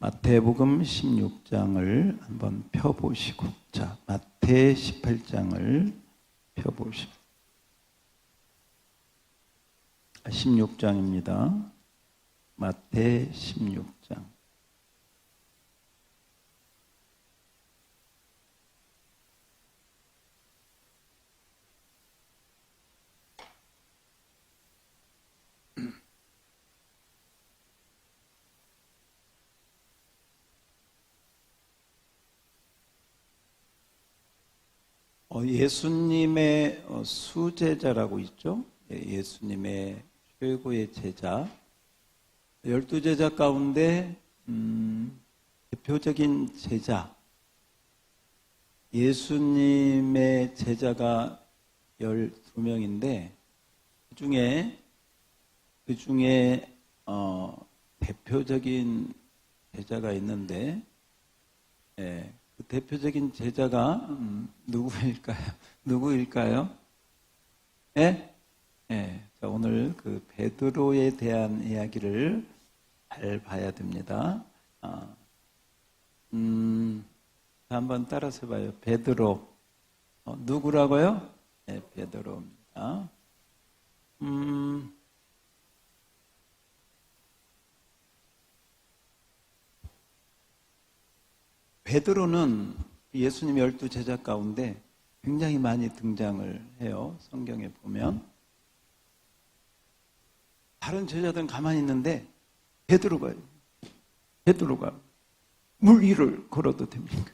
마태복음 16장을 한번 펴보시고, 자, 마태 18장을 펴보시고, 16장입니다. 마태 16장. 예수님의 수제자라고 있죠. 예수님의 최고의 제자, 12제자 가운데 대표적인 제자, 예수님의 제자가 12명인데 그 중에 대표적인 제자가 있는데, 그 대표적인 제자가 누구일까요? 예? 자, 오늘 그 베드로에 대한 이야기를 잘 봐야 됩니다. 한번 따라서 봐요. 베드로. 누구라고요? 네, 베드로입니다. 베드로는 예수님 12제자 가운데 굉장히 많이 등장을 해요. 성경에 보면. 다른 제자들은 가만히 있는데 베드로가 물 위를 걸어도 됩니까?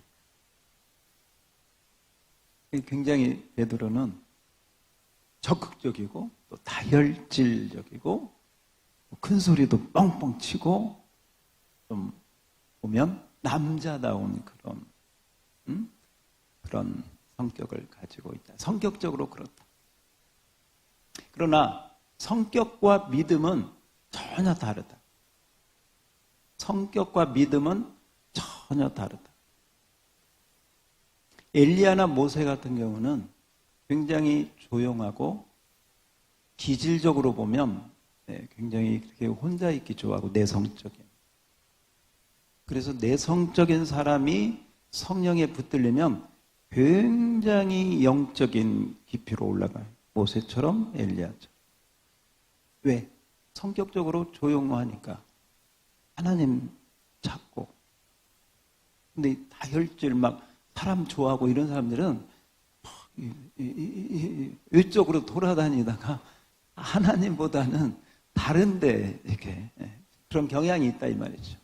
굉장히 베드로는 적극적이고 또 다혈질적이고 큰 소리도 뻥뻥 치고 좀 보면 남자다운 그런 성격을 가지고 있다. 성격적으로 그렇다. 그러나 성격과 믿음은 전혀 다르다. 성격과 믿음은 전혀 다르다. 엘리야나 모세 같은 경우는 굉장히 조용하고 기질적으로 보면 굉장히 그렇게 혼자 있기 좋아하고 내성적인. 그래서 내성적인 사람이 성령에 붙들리면 굉장히 영적인 깊이로 올라가요. 모세처럼 엘리야처럼. 왜? 성격적으로 조용하니까 하나님 찾고. 근데 다혈질 막 사람 좋아하고 이런 사람들은 외적으로 돌아다니다가 하나님보다는 다른데 이렇게 그런 경향이 있다 이 말이죠.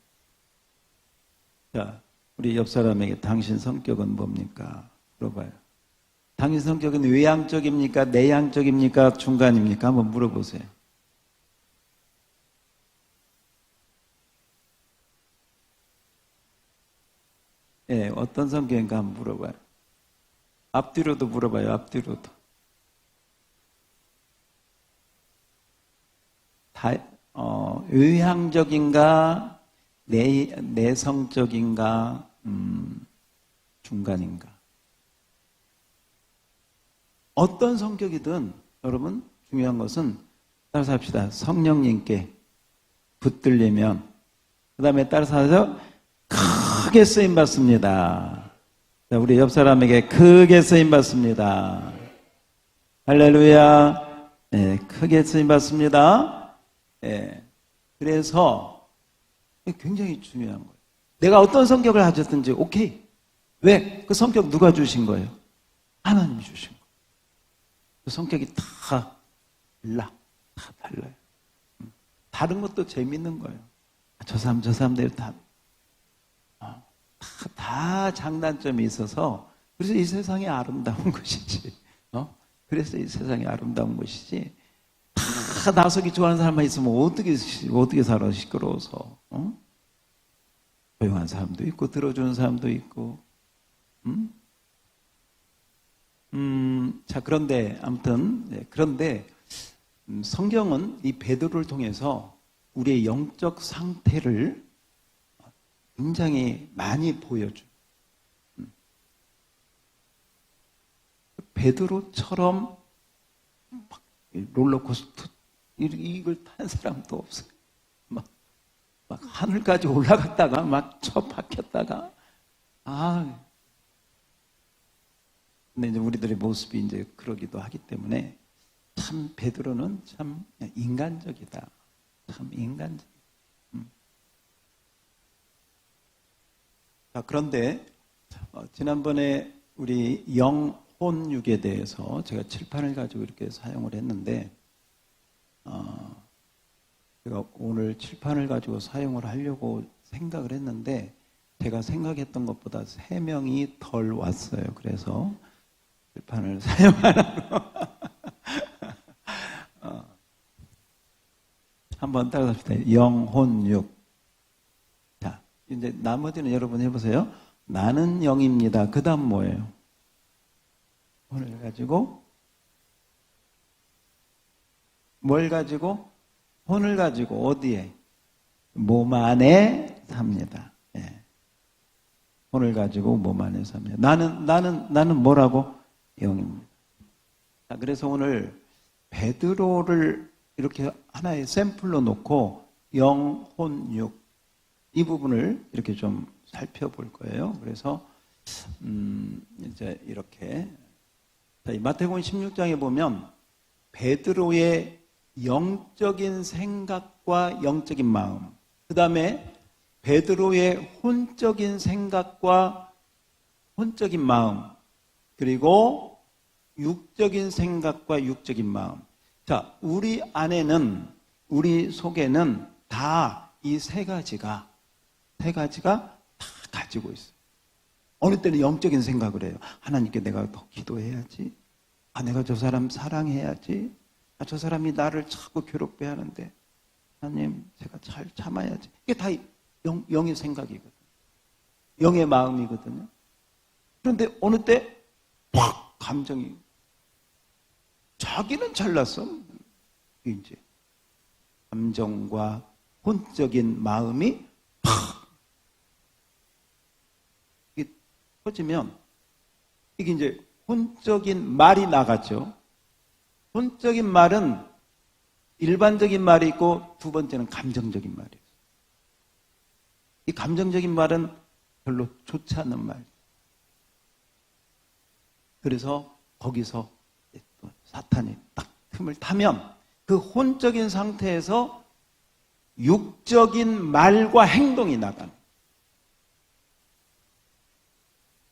자, 우리 옆 사람에게 당신 성격은 뭡니까? 물어봐요. 당신 성격은 외향적입니까? 내향적입니까? 중간입니까? 한번 물어보세요. 어떤 성격인가 한번 물어봐요. 앞뒤로도 물어봐요. 앞뒤로도. 외향적인가? 내성적인가? 중간인가? 어떤 성격이든 여러분 중요한 것은 따라서 합시다. 성령님께 붙들리면 그 다음에 따라서 하죠. 크게 쓰임받습니다. 우리 옆 사람에게 크게 쓰임받습니다. 할렐루야. 크게 쓰임받습니다. 그래서 굉장히 중요한 거예요. 내가 어떤 성격을 가졌든지 오케이. 왜? 그 성격 누가 주신 거예요? 하나님이 주신 거예요. 그 성격이 다 달라요. 다른 것도 재밌는 거예요. 저 사람들 다 장단점이 있어서 그래서 이 세상이 아름다운 것이지. 그래서 이 세상이 아름다운 것이지. 다 나서기 좋아하는 사람만 있으면 어떻게 살아 시끄러워서. 조용한 사람도 있고 들어주는 사람도 있고. 자, 그런데 아무튼 그런데 성경은 이 베드로를 통해서 우리의 영적 상태를 굉장히 많이 보여줘요. 베드로처럼 롤러코스터 이걸 탄 사람도 없어요. 막 막 하늘까지 올라갔다가 막 처박혔다가 근데 이제 우리들의 모습이 이제 그러기도 하기 때문에 참 베드로는 참 인간적이다. 참 인간적. 자, 그런데 지난번에 우리 영혼육에 대해서 제가 칠판을 가지고 이렇게 사용을 했는데 제가 오늘 칠판을 가지고 사용을 하려고 생각을 했는데 제가 생각했던 것보다 3명이 덜 왔어요. 그래서 칠판을 사용하라고 한번 따라합시다. 영혼육. 자, 이제 나머지는 여러분 해보세요. 나는 영입니다. 그 다음 뭐예요? 혼을 가지고 뭘 가지고? 혼을 가지고 어디에? 몸 안에 삽니다. 예. 혼을 가지고 몸 안에 삽니다. 나는 뭐라고? 영입니다. 자, 그래서 오늘 베드로를 이렇게 하나의 샘플로 놓고 영, 혼, 육 이 부분을 이렇게 좀 살펴볼 거예요. 그래서 이제 이렇게 자, 마태복음 16장에 보면 베드로의 영적인 생각과 영적인 마음, 그 다음에 베드로의 혼적인 생각과 혼적인 마음, 그리고 육적인 생각과 육적인 마음. 자, 우리 안에는, 우리 속에는 다 이 세 가지가 다 가지고 있어요. 어느 때는 영적인 생각을 해요. 하나님께 내가 더 기도해야지. 내가 저 사람 사랑해야지. 저 사람이 나를 자꾸 괴롭게 하는데 하나님 제가 잘 참아야지. 이게 다 영의 생각이거든요. 영의 마음이거든요. 그런데 어느 때 팍 감정이 자기는 잘났어. 이제 감정과 혼적인 마음이 팍 이게 터지면 이게 이제 혼적인 말이 나가죠. 혼적인 말은 일반적인 말이 있고 두 번째는 감정적인 말이에요. 이 감정적인 말은 별로 좋지 않은 말. 그래서 거기서 또 사탄이 딱 틈을 타면 그 혼적인 상태에서 육적인 말과 행동이 나가는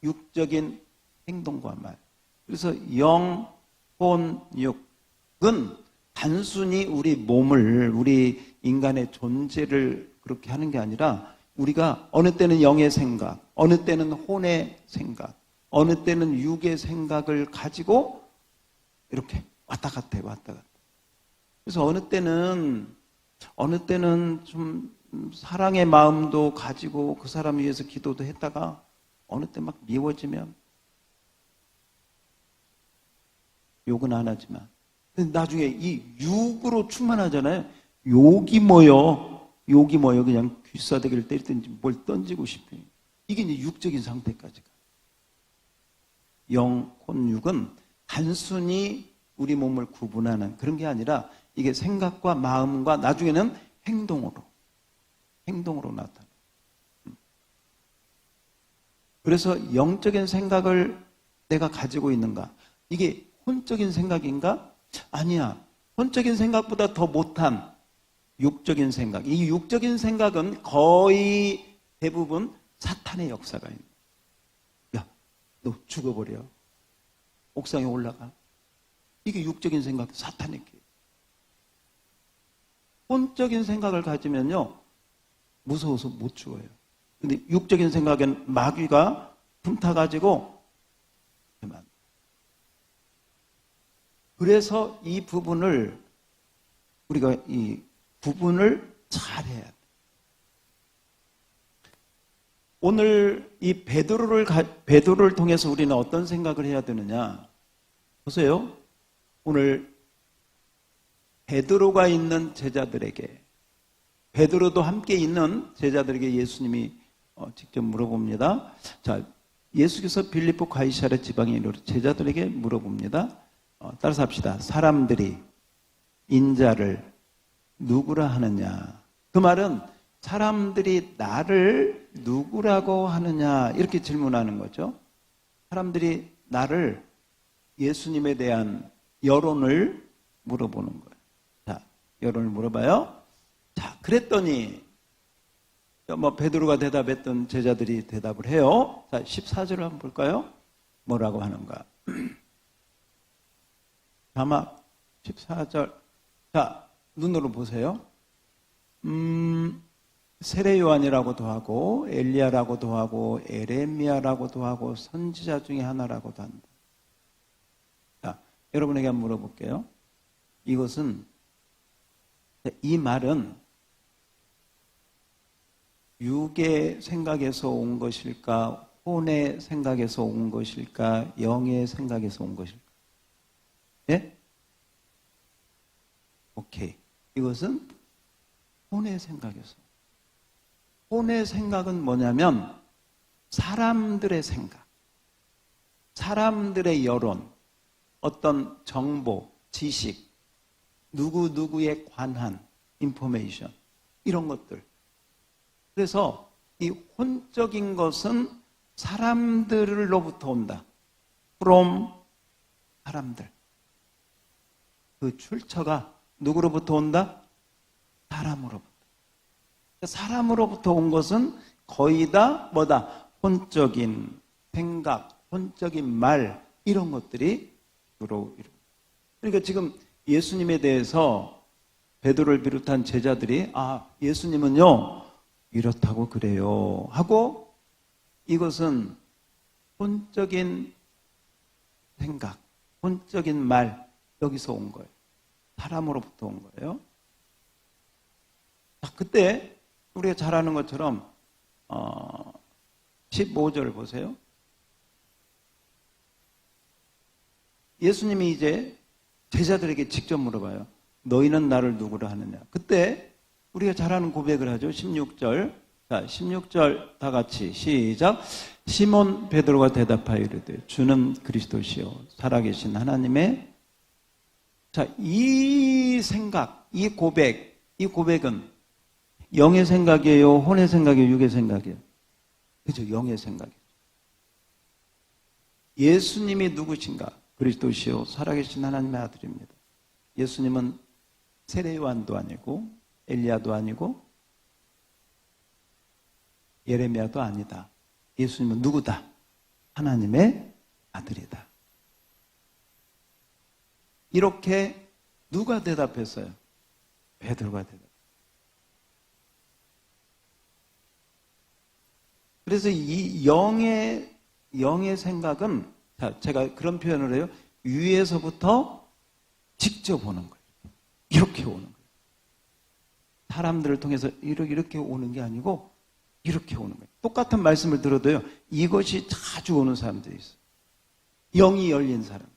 육적인 행동과 말. 그래서 영, 혼, 육은 단순히 우리 몸을, 우리 인간의 존재를 그렇게 하는 게 아니라 우리가 어느 때는 영의 생각, 어느 때는 혼의 생각, 어느 때는 육의 생각을 가지고 이렇게 왔다 갔다 해, 왔다 갔다. 그래서 어느 때는 좀 사랑의 마음도 가지고 그 사람 위해서 기도도 했다가 어느 때 막 미워지면 욕은 안 하지만 근데 나중에 이 육으로 충만하잖아요. 욕이 뭐요? 그냥 귀싸대기를 때리든지 뭘 던지고 싶어요. 이게 이제 육적인 상태까지 가. 영, 혼, 육은 단순히 우리 몸을 구분하는 그런 게 아니라 이게 생각과 마음과 나중에는 행동으로 나타나. 그래서 영적인 생각을 내가 가지고 있는가? 이게 혼적인 생각인가? 아니야. 혼적인 생각보다 더 못한 육적인 생각. 이 육적인 생각은 거의 대부분 사탄의 역사가 있는. 야, 너 죽어버려. 옥상에 올라가. 이게 육적인 생각, 사탄의 길. 혼적인 생각을 가지면요, 무서워서 못 죽어요. 근데 육적인 생각은 마귀가 틈타가지고, 그래서 이 부분을, 우리가 이 구분을 잘 해야 돼. 오늘 이 베드로를 통해서 우리는 어떤 생각을 해야 되느냐? 보세요. 오늘 베드로가 있는 제자들에게, 베드로도 함께 있는 제자들에게 예수님이 직접 물어봅니다. 자, 예수께서 빌립보 가이사랴 지방에 이르러 제자들에게 물어봅니다. 따라서 합시다. 사람들이 인자를 누구라 하느냐? 그 말은 사람들이 나를 누구라고 하느냐 이렇게 질문하는 거죠. 사람들이 나를 예수님에 대한 여론을 물어보는 거예요. 자, 여론을 물어봐요. 자, 그랬더니 베드로가 대답했던 제자들이 대답을 해요. 자, 14절을 한번 볼까요? 뭐라고 하는가? 자막 14절. 자, 눈으로 보세요. 세례 요한이라고도 하고 엘리야라고도 하고 에레미야라고도 하고 선지자 중에 하나라고도 한다. 자, 여러분에게 한번 물어볼게요. 이 말은 육의 생각에서 온 것일까? 혼의 생각에서 온 것일까? 영의 생각에서 온 것일까? 예? 오케이. 이것은 혼의 생각에서. 혼의 생각은 뭐냐면 사람들의 생각, 사람들의 여론, 어떤 정보, 지식, 누구누구에 관한 인포메이션, 이런 것들. 그래서 이 혼적인 것은 사람들로부터 온다. from 사람들. 그 출처가 누구로부터 온다? 사람으로부터. 사람으로부터 온 것은 거의 다 뭐다? 혼적인 생각, 혼적인 말, 이런 것들이 주로 이루어집니다. 그러니까 지금 예수님에 대해서 베드로를 비롯한 제자들이 예수님은요 이렇다고 그래요 하고, 이것은 혼적인 생각, 혼적인 말, 여기서 온 거예요. 사람으로부터 온 거예요. 자, 그때 우리가 잘 아는 것처럼 15절 보세요. 예수님이 이제 제자들에게 직접 물어봐요. 너희는 나를 누구라 하느냐. 그때 우리가 잘 아는 고백을 하죠. 16절. 자, 16절 다 같이 시작. 시몬 베드로가 대답하여 이르되 주는 그리스도시요 살아계신 하나님의. 자, 이 생각, 이 고백은 영의 생각이에요? 혼의 생각이에요? 육의 생각이에요? 그죠? 영의 생각이죠. 예수님이 누구신가? 그리스도시요 살아계신 하나님의 아들입니다. 예수님은 세례 요한도 아니고 엘리야도 아니고 예레미야도 아니다. 예수님은 누구다? 하나님의 아들이다. 이렇게 누가 대답했어요? 베드로가 대답했어요. 그래서 이 영의 생각은, 자, 제가 그런 표현을 해요. 위에서부터 직접 오는 거예요. 이렇게 오는 거예요. 사람들을 통해서 이렇게 오는 게 아니고 이렇게 오는 거예요. 똑같은 말씀을 들어도요, 이것이 자주 오는 사람들이 있어요. 영이 열린 사람.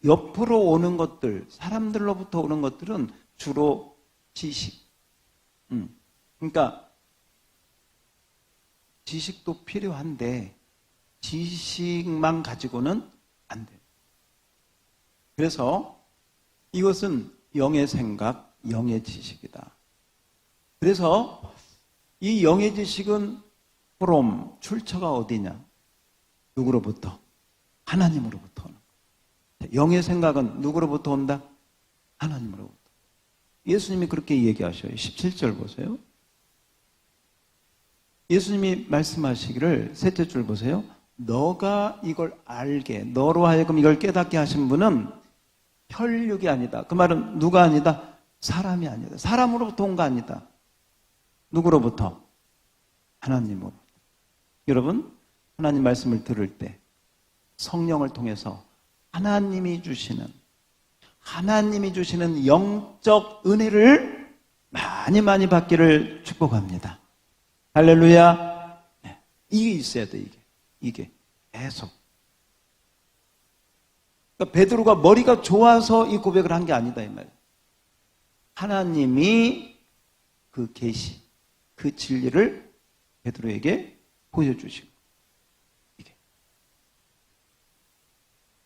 옆으로 오는 것들, 사람들로부터 오는 것들은 주로 지식. 그러니까 지식도 필요한데 지식만 가지고는 안 돼요. 그래서 이것은 영의 생각, 영의 지식이다. 그래서 이 영의 지식은 from, 출처가 어디냐? 누구로부터? 하나님으로부터 오는 거예요. 영의 생각은 누구로부터 온다? 하나님으로부터. 예수님이 그렇게 얘기하셔요. 17절 보세요. 예수님이 말씀하시기를, 셋째 줄 보세요. 너가 이걸 알게, 너로 하여금 이걸 깨닫게 하신 분은 혈육이 아니다. 그 말은 누가 아니다? 사람이 아니다. 사람으로부터 온 거 아니다. 누구로부터? 하나님으로부터. 여러분, 하나님 말씀을 들을 때 성령을 통해서 하나님이 주시는 영적 은혜를 많이 받기를 축복합니다. 할렐루야. 네. 이게 있어야 돼, 이게. 계속. 그러니까 베드로가 머리가 좋아서 이 고백을 한 게 아니다, 이 말이에요. 하나님이 그 계시, 그 진리를 베드로에게 보여주시고. 이게.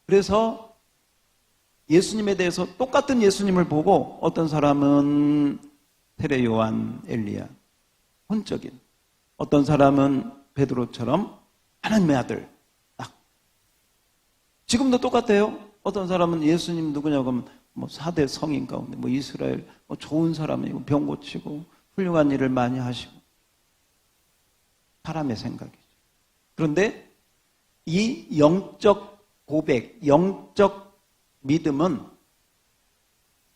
그래서 예수님에 대해서 똑같은 예수님을 보고 어떤 사람은 세례 요한, 엘리야, 혼적인. 어떤 사람은 베드로처럼 하나님의 아들, 딱. 지금도 똑같아요. 어떤 사람은 예수님 누구냐고 하면 뭐 4대 성인 가운데 뭐 이스라엘 뭐 좋은 사람이고 병 고치고 훌륭한 일을 많이 하시고. 사람의 생각이죠. 그런데 이 영적 고백, 영적 믿음은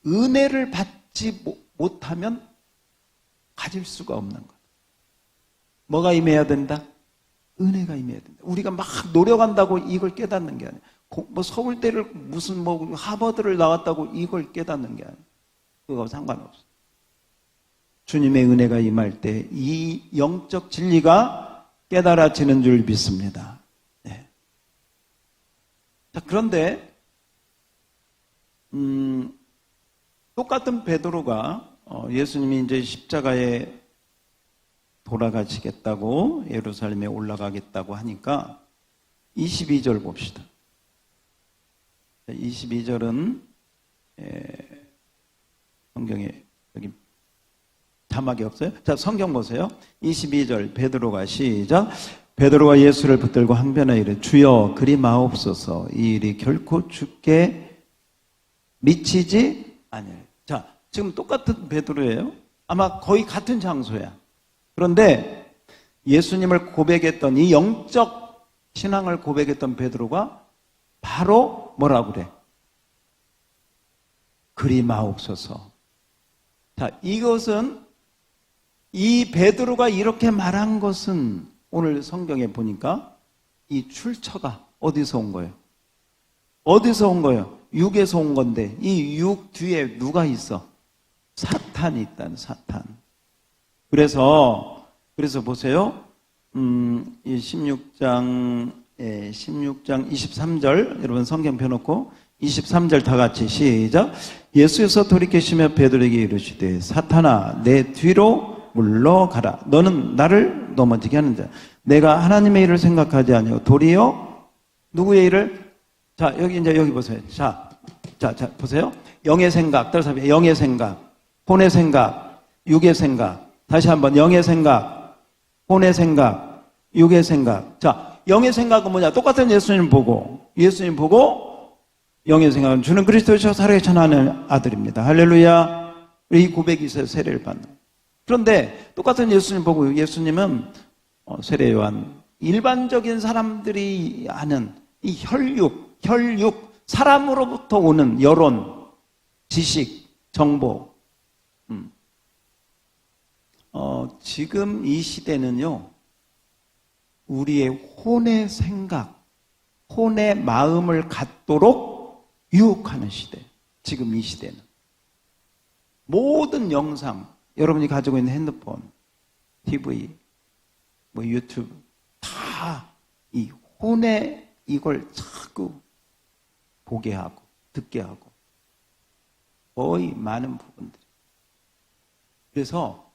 은혜를 받지 못하면 가질 수가 없는 것. 뭐가 임해야 된다? 은혜가 임해야 된다. 우리가 막 노력한다고 이걸 깨닫는 게 아니야. 뭐 서울대를 무슨 뭐 하버드를 나왔다고 이걸 깨닫는 게 아니야. 그거 상관없어. 주님의 은혜가 임할 때 이 영적 진리가 깨달아지는 줄 믿습니다. 네. 자, 그런데 똑같은 베드로가 예수님이 이제 십자가에 돌아가시겠다고 예루살렘에 올라가겠다고 하니까 22절 봅시다. 22절은 성경에 여기 자막이 없어요? 자, 성경 보세요. 22절 베드로가 시작. 베드로가 예수를 붙들고 항변하여 이르되 주여 그리 마옵소서 이 일이 결코 주께 미치지 아니하리. 자, 지금 똑같은 베드로예요. 아마 거의 같은 장소야. 그런데 예수님을 고백했던 이 영적 신앙을 고백했던 베드로가 바로 뭐라고 그래? 그리 마옵소서. 자, 이것은 이 베드로가 이렇게 말한 것은 오늘 성경에 보니까 이 출처가 어디서 온 거예요? 어디서 온 거예요? 육에서 온 건데 이 육 뒤에 누가 있어? 사탄이 있다는 사탄. 그래서 보세요. 이 16장 23절 여러분 성경 펴놓고 23절 다 같이 시작. 예수께서 돌이키시며 베드로에게 이르시되 사탄아 내 뒤로 물러가라. 너는 나를 넘어지게 하는 자. 내가 하나님의 일을 생각하지 아니하고 도리어 누구의 일을? 자, 여기 이제 여기 보세요. 자, 보세요. 영의 생각, 따라서 영의 생각, 혼의 생각, 육의 생각. 다시 한번 영의 생각, 혼의 생각, 육의 생각. 자, 영의 생각은 뭐냐? 똑같은 예수님 보고 영의 생각은 주는 그리스도이시여 살아계신 하나님의 아들입니다. 할렐루야. 이 고백이 있어요. 세례를 받는. 그런데 똑같은 예수님 보고 예수님은 세례 요한 일반적인 사람들이 아는 이 혈육 사람으로부터 오는 여론, 지식, 정보. 지금 이 시대는요, 우리의 혼의 생각, 혼의 마음을 갖도록 유혹하는 시대. 지금 이 시대는. 모든 영상, 여러분이 가지고 있는 핸드폰, TV, 뭐 유튜브, 다 이 혼의 이걸 자꾸 보게 하고, 듣게 하고, 거의 많은 부분들이. 그래서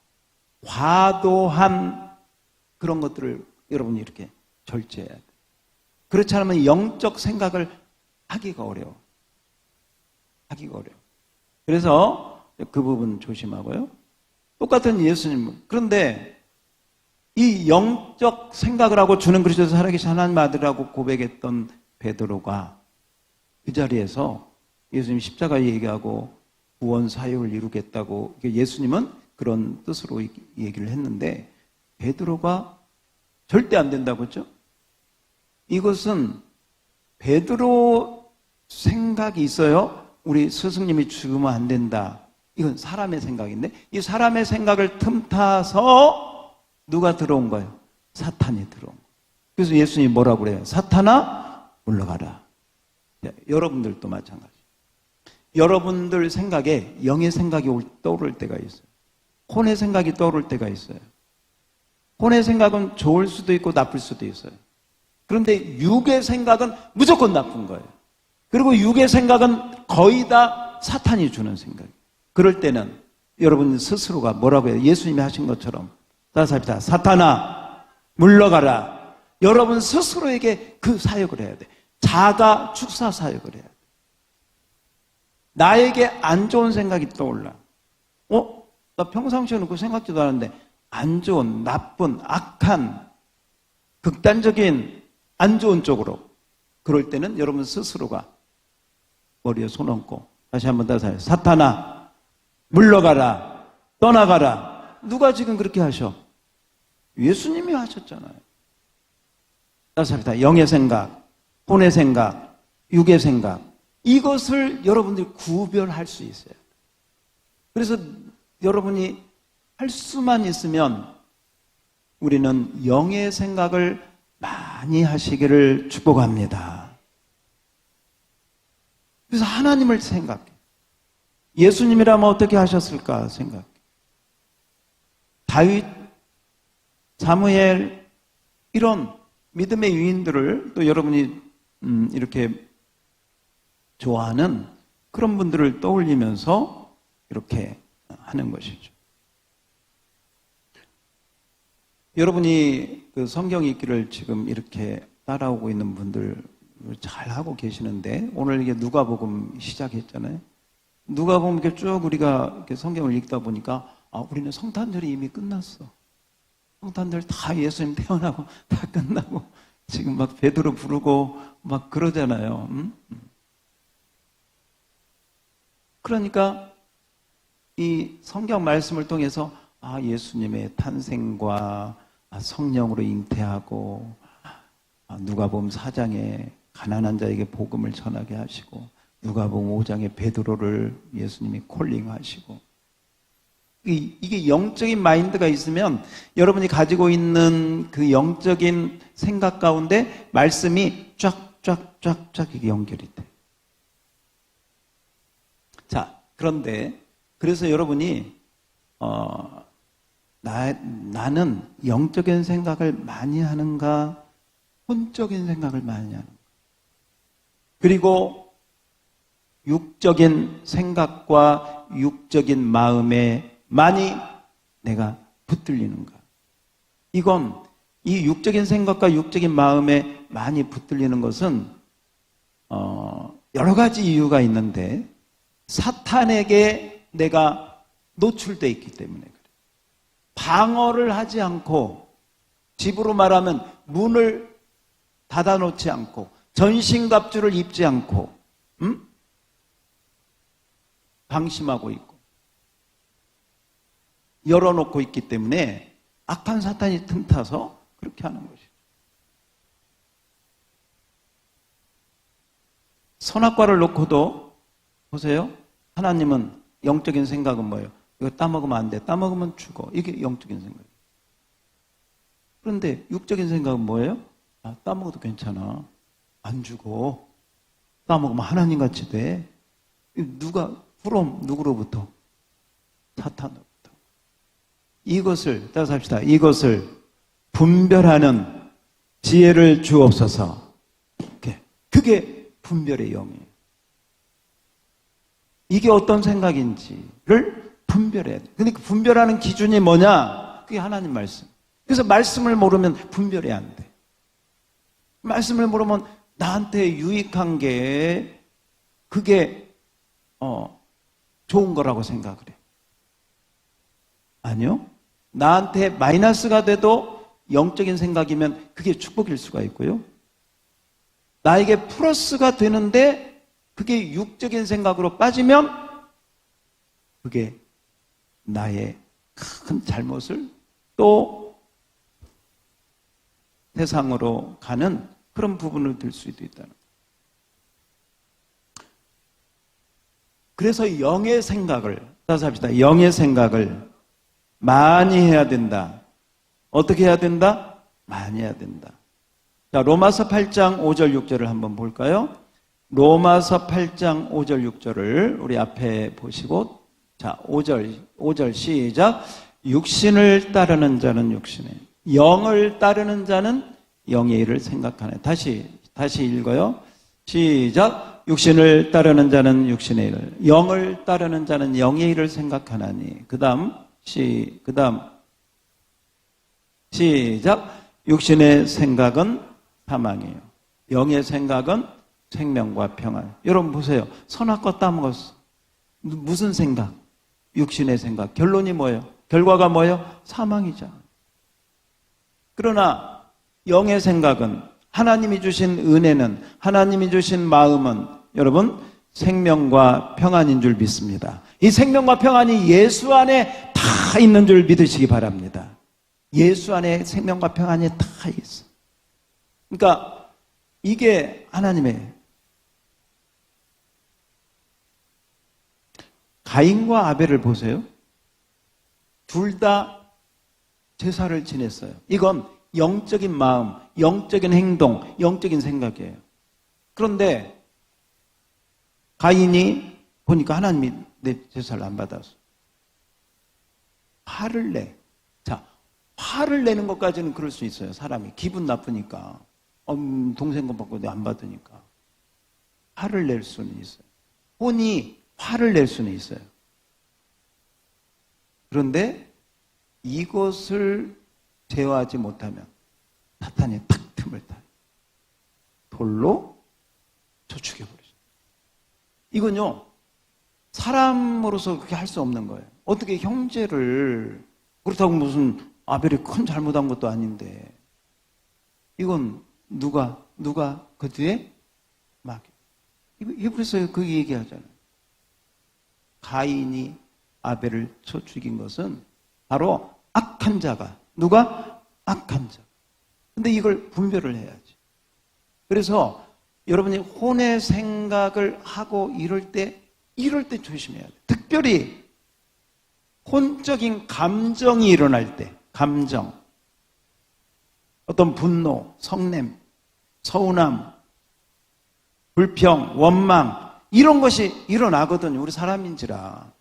과도한 그런 것들을 여러분이 이렇게 절제해야 돼요. 그렇지 않으면 영적 생각을 하기가 어려워. 그래서 그 부분 조심하고요. 똑같은 예수님. 그런데 이 영적 생각을 하고 주는 그리스도 살아계신 하나님 아들이라고 고백했던 베드로가 그 자리에서 예수님 십자가 얘기하고 구원 사역을 이루겠다고 예수님은 그런 뜻으로 얘기를 했는데 베드로가 절대 안 된다고 했죠? 이것은 베드로 생각이 있어요. 우리 스승님이 죽으면 안 된다. 이건 사람의 생각인데 이 사람의 생각을 틈타서 누가 들어온 거예요? 사탄이 들어온 거예요. 그래서 예수님이 뭐라고 그래요? 사탄아 물러가라. 여러분들도 마찬가지. 여러분들 생각에 영의 생각이 떠오를 때가 있어요. 혼의 생각이 떠오를 때가 있어요. 혼의 생각은 좋을 수도 있고 나쁠 수도 있어요. 그런데 육의 생각은 무조건 나쁜 거예요. 그리고 육의 생각은 거의 다 사탄이 주는 생각이에요. 그럴 때는 여러분 스스로가 뭐라고 해요? 예수님이 하신 것처럼 따라서 합시다. 사탄아 물러가라. 여러분 스스로에게 그 사역을 해야 돼. 자가 축사 사역을 해야 돼. 나에게 안 좋은 생각이 떠올라. 나 평상시에는 그 생각지도 않았는데 안 좋은, 나쁜, 악한, 극단적인 안 좋은 쪽으로 그럴 때는 여러분 스스로가 머리에 손 얹고 다시 한번 다시 해요. 사탄아 물러가라, 떠나가라. 누가 지금 그렇게 하셔? 예수님이 하셨잖아요. 다시 합니다. 영의 생각, 혼의 생각, 육의 생각, 이것을 여러분들이 구별할 수 있어요. 그래서 여러분이 할 수만 있으면 우리는 영의 생각을 많이 하시기를 축복합니다. 그래서 하나님을 생각해. 예수님이라면 어떻게 하셨을까 생각해. 다윗, 사무엘, 이런 믿음의 유인들을 또 여러분이 이렇게 좋아하는 그런 분들을 떠올리면서 이렇게 하는 것이죠. 여러분이 그 성경 읽기를 지금 이렇게 따라오고 있는 분들 잘 하고 계시는데, 오늘 이게 누가복음 시작했잖아요. 누가복음 이렇게 쭉 우리가 이렇게 성경을 읽다 보니까 우리는 성탄절이 이미 끝났어. 성탄절 다 예수님 태어나고 다 끝나고 지금 막 베드로 부르고 막 그러잖아요. 그러니까 이 성경 말씀을 통해서 예수님의 탄생과 성령으로 잉태하고 누가복음 4장에 가난한 자에게 복음을 전하게 하시고 누가복음 5장에 베드로를 예수님이 콜링하시고, 이게 영적인 마인드가 있으면 여러분이 가지고 있는 그 영적인 생각 가운데 말씀이 쫙쫙쫙쫙 이게 연결이 돼. 자, 그런데 그래서 여러분이 나는 영적인 생각을 많이 하는가, 혼적인 생각을 많이 하는가, 그리고 육적인 생각과 육적인 마음에 많이 내가 붙들리는가. 이건 이 육적인 생각과 육적인 마음에 많이 붙들리는 것은 여러 가지 이유가 있는데 사탄에게 내가 노출되어 있기 때문에 그래. 방어를 하지 않고, 집으로 말하면 문을 닫아놓지 않고, 전신갑주를 입지 않고 방심하고 있고 열어놓고 있기 때문에 악한 사탄이 틈타서 그렇게 하는 것이죠. 선악과를 놓고도 보세요. 하나님은 영적인 생각은 뭐예요? 이거 따먹으면 안 돼. 따먹으면 죽어. 이게 영적인 생각이에요. 그런데 육적인 생각은 뭐예요? 따먹어도 괜찮아. 안 죽어. 따먹으면 하나님같이 돼. 누구로부터? 사탄으로부터. 이것을, 따라서 합시다. 이것을 분별하는 지혜를 주옵소서. 그게 분별의 영이에요. 이게 어떤 생각인지를 분별해야 돼. 근데 그 분별하는 기준이 뭐냐? 그게 하나님 말씀. 그래서 말씀을 모르면 분별이 안 돼. 말씀을 모르면 나한테 유익한 게 그게 좋은 거라고 생각을 해. 아니요. 나한테 마이너스가 돼도 영적인 생각이면 그게 축복일 수가 있고요. 나에게 플러스가 되는데 그게 육적인 생각으로 빠지면 그게 나의 큰 잘못을 또 세상으로 가는 그런 부분을 들 수도 있다는 거예요. 그래서 영의 생각을, 따라서 합시다. 영의 생각을 많이 해야 된다. 어떻게 해야 된다? 많이 해야 된다. 자, 로마서 8장 5절 6절을 한번 볼까요? 로마서 8장 5절 6절을 우리 앞에 보시고, 자, 5절 시작. 육신을 따르는 자는 육신의, 영을 따르는 자는 영의 일을 생각하네. 다시 읽어요. 시작. 육신을 따르는 자는 육신의 일을, 영을 따르는 자는 영의 일을 생각하나니. 그 다음 시작. 육신의 생각은 사망이에요. 영의 생각은 생명과 평안. 여러분 보세요. 선악과 따먹었어. 무슨 생각? 육신의 생각. 결론이 뭐예요? 결과가 뭐예요? 사망이죠. 그러나 영의 생각은, 하나님이 주신 은혜는, 하나님이 주신 마음은 여러분 생명과 평안인 줄 믿습니다. 이 생명과 평안이 예수 안에 다 있는 줄 믿으시기 바랍니다. 예수 안에 생명과 평안이 다 있어. 그러니까 이게 하나님의, 가인과 아벨을 보세요. 둘 다 제사를 지냈어요. 이건 영적인 마음, 영적인 행동, 영적인 생각이에요. 그런데 가인이 보니까 하나님이 내 제사를 안 받았어. 화를 내. 자, 화를 내는 것까지는 그럴 수 있어요. 사람이 기분 나쁘니까. 동생 것 받고 안 받으니까. 화를 낼 수는 있어요. 혼이 화를 낼 수는 있어요. 그런데 이것을 제어하지 못하면 사탄이 탁 틈을 타요. 돌로 쳐 죽여버리죠. 이건요, 사람으로서 그렇게 할 수 없는 거예요. 어떻게 형제를, 그렇다고 무슨 아벨이 큰 잘못한 것도 아닌데, 이건 누가 그 뒤에 막, 히브리서에 그 얘기하잖아요. 가인이 아벨을 쳐 죽인 것은 바로 악한 자가, 누가? 악한 자. 근데 이걸 분별을 해야지. 그래서 여러분이 혼의 생각을 하고 이럴 때 조심해야 돼요. 특별히 혼적인 감정이 일어날 때, 감정, 어떤 분노, 성냄, 서운함, 불평, 원망, 이런 것이 일어나거든요. 우리 사람인지라.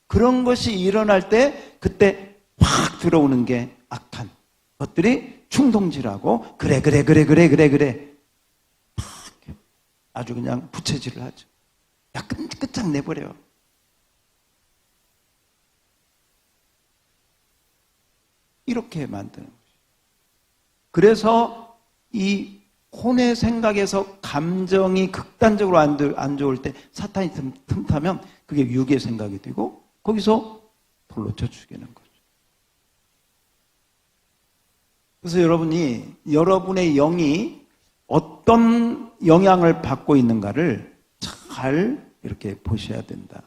그런 것이 일어날 때 그때 확 들어오는 게 악한 것들이 충동질하고 그래 아주 그냥 부채질을 하죠. 야, 끝장 내버려요. 이렇게 만드는 거죠. 그래서 이 혼의 생각에서 감정이 극단적으로 안 좋을 때 사탄이 틈타면 그게 육의 생각이 되고 거기서 돌로 쳐 죽이는 거죠. 그래서 여러분이 여러분의 영이 어떤 영향을 받고 있는가를 잘 이렇게 보셔야 된다.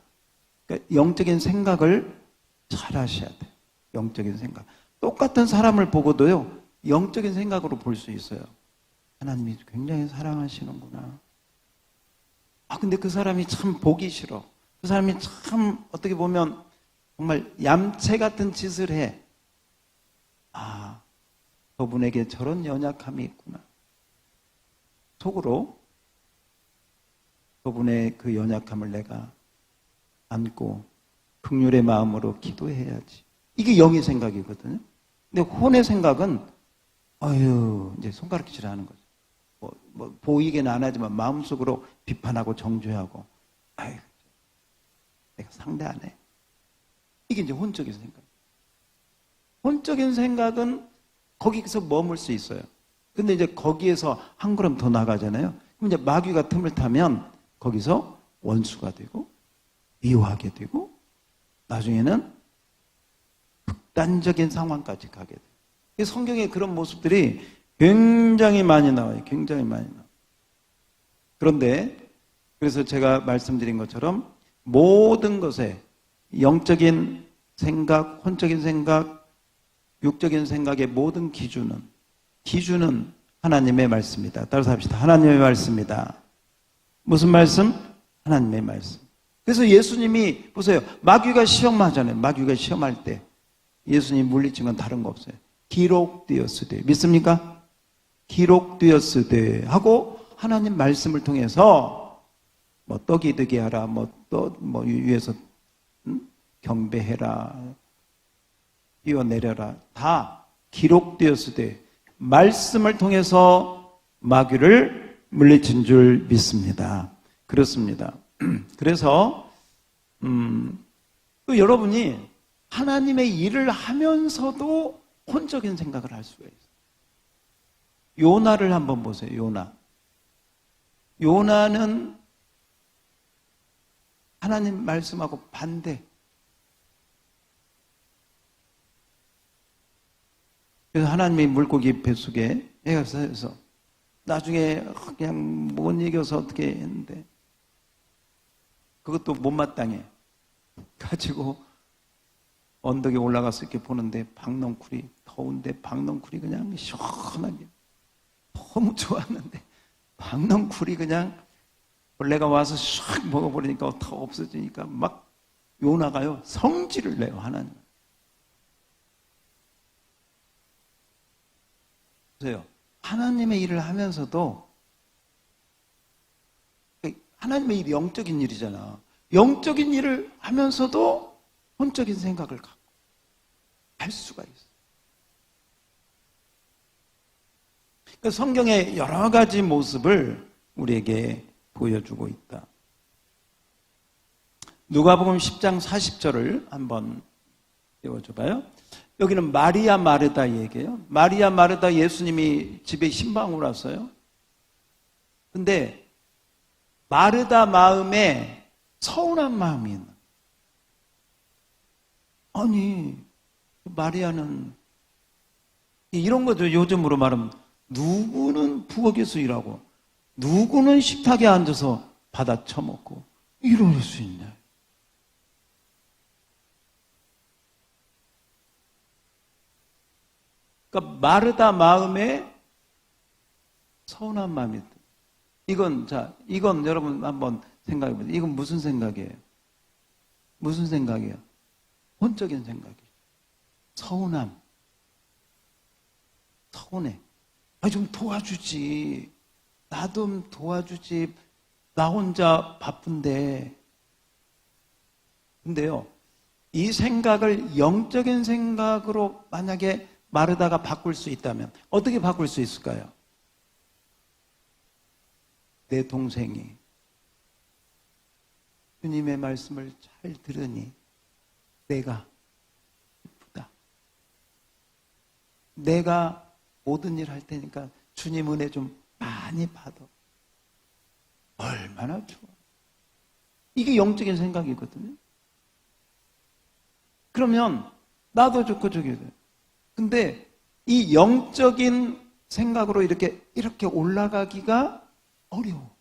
그러니까 영적인 생각을 잘 하셔야 돼요. 영적인 생각. 똑같은 사람을 보고도요, 영적인 생각으로 볼 수 있어요. 하나님이 굉장히 사랑하시는구나. 근데 그 사람이 참 보기 싫어. 그 사람이 참 어떻게 보면 정말 얌체 같은 짓을 해. 저분에게 저런 연약함이 있구나. 속으로 저분의 그 연약함을 내가 안고 긍휼의 마음으로 기도해야지. 이게 영의 생각이거든요. 근데 혼의 생각은 이제 손가락질 하는 거죠. 뭐 보이게는 안 하지만 마음속으로 비판하고 정죄하고 내가 상대 안 해. 이게 이제 혼적인 생각. 혼적인 생각은 거기서 머물 수 있어요. 근데 이제 거기에서 한 걸음 더 나가잖아요. 그럼 이제 마귀가 틈을 타면 거기서 원수가 되고 미워하게 되고 나중에는 극단적인 상황까지 가게 돼요. 성경에 그런 모습들이 굉장히 많이 나와요. 굉장히 많이 나와요. 그런데 그래서 제가 말씀드린 것처럼 모든 것에 영적인 생각, 혼적인 생각, 육적인 생각의 모든 기준은 하나님의 말씀이다. 따라서 합시다. 하나님의 말씀이다. 무슨 말씀? 하나님의 말씀. 그래서 예수님이 보세요. 마귀가 시험하잖아요. 마귀가 시험할 때 예수님 물리친 건 다른 거 없어요. 기록되었으되. 믿습니까? 기록되었으되 하고 하나님 말씀을 통해서 뭐 떡이 되게 하라, 위에서 경배해라, 뛰어내려라, 다 기록되었으되 말씀을 통해서 마귀를 물리친 줄 믿습니다. 그렇습니다. 그래서 또 여러분이 하나님의 일을 하면서도 혼적인 생각을 할 수가 있어요. 요나를 한번 보세요. 요나는 하나님 말씀하고 반대. 그래서 하나님이 물고기 뱃속에 애가 쌓여서 나중에 그냥 못 이겨서 어떻게 했는데 그것도 못마땅해 가지고 언덕에 올라가서 이렇게 보는데 박넝쿨이 더운데 박넝쿨이 그냥 시원하게 너무 좋았는데 박넝쿨이 그냥 벌레가 와서 샥 먹어버리니까 다 없어지니까 막 요나가요 성질을 내요 하나님. 보세요. 하나님의 일을 하면서도 하나님의 일이 영적인 일이잖아. 영적인 일을 하면서도 혼적인 생각을 갖고 할 수가 있어. 그러니까 성경의 여러 가지 모습을 우리에게 보여주고 있다. 누가복음 10장 40절을 한번 읽어줘봐요. 여기는 마리아 마르다 얘기예요. 마리아 마르다 예수님이 집에 신방을 왔어요. 근데 마르다 마음에 서운한 마음이 있는. 아니 마리아는 이런 거죠. 요즘으로 말하면 누구는 부엌에서 일하고 누구는 식탁에 앉아서 받아 처먹고 이럴 수 있냐. 그러니까 마르다 마음에 서운한 마음이 있다. 이건 여러분 한번 생각해 보세요. 이건 무슨 생각이에요? 무슨 생각이에요? 혼적인 생각이에요. 서운함. 서운해. 좀 도와주지. 나 좀 도와주지. 나 혼자 바쁜데. 근데요, 이 생각을 영적인 생각으로 만약에 마르다가 바꿀 수 있다면 어떻게 바꿀 수 있을까요? 내 동생이 주님의 말씀을 잘 들으니 내가 기쁘다. 내가 모든 일 할 테니까 주님 은혜 좀 많이 받아. 얼마나 좋아. 이게 영적인 생각이거든요. 그러면 나도 좋고 저기도 돼. 근데 이 영적인 생각으로 이렇게 올라가기가 어려워.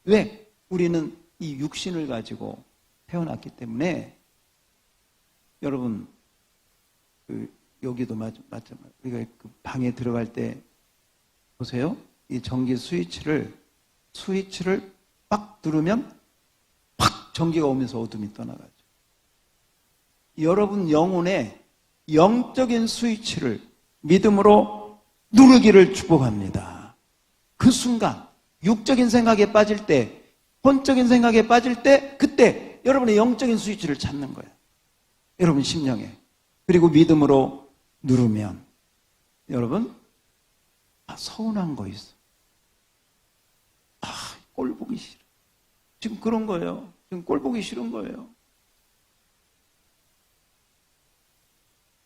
왜? 우리는 이 육신을 가지고 태어났기 때문에 여러분 여기도 마찬가지. 우리가 그 방에 들어갈 때 보세요. 이 전기 스위치를 빡 누르면 팍 전기가 오면서 어둠이 떠나가죠. 여러분 영혼에 영적인 스위치를 믿음으로 누르기를 축복합니다. 그 순간 육적인 생각에 빠질 때, 혼적인 생각에 빠질 때, 그때 여러분의 영적인 스위치를 찾는 거예요. 여러분 심령에. 그리고 믿음으로 누르면 여러분 서운한 거 있어. 꼴 보기 싫어. 지금 그런 거예요. 지금 꼴 보기 싫은 거예요.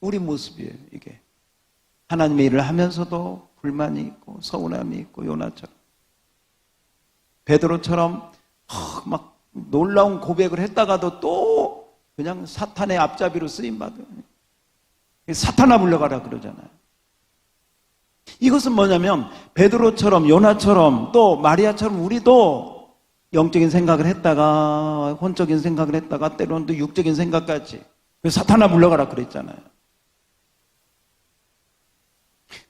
우리 모습이에요, 이게. 하나님의 일을 하면서도 불만이 있고 서운함이 있고 요나처럼. 베드로처럼 막 놀라운 고백을 했다가도 또 그냥 사탄의 앞잡이로 쓰임받아요. 사탄아 물러가라 그러잖아요. 이것은 뭐냐면 베드로처럼 요나처럼 또 마리아처럼 우리도 영적인 생각을 했다가 혼적인 생각을 했다가 때로는 또 육적인 생각까지 사탄아 물러가라 그랬잖아요.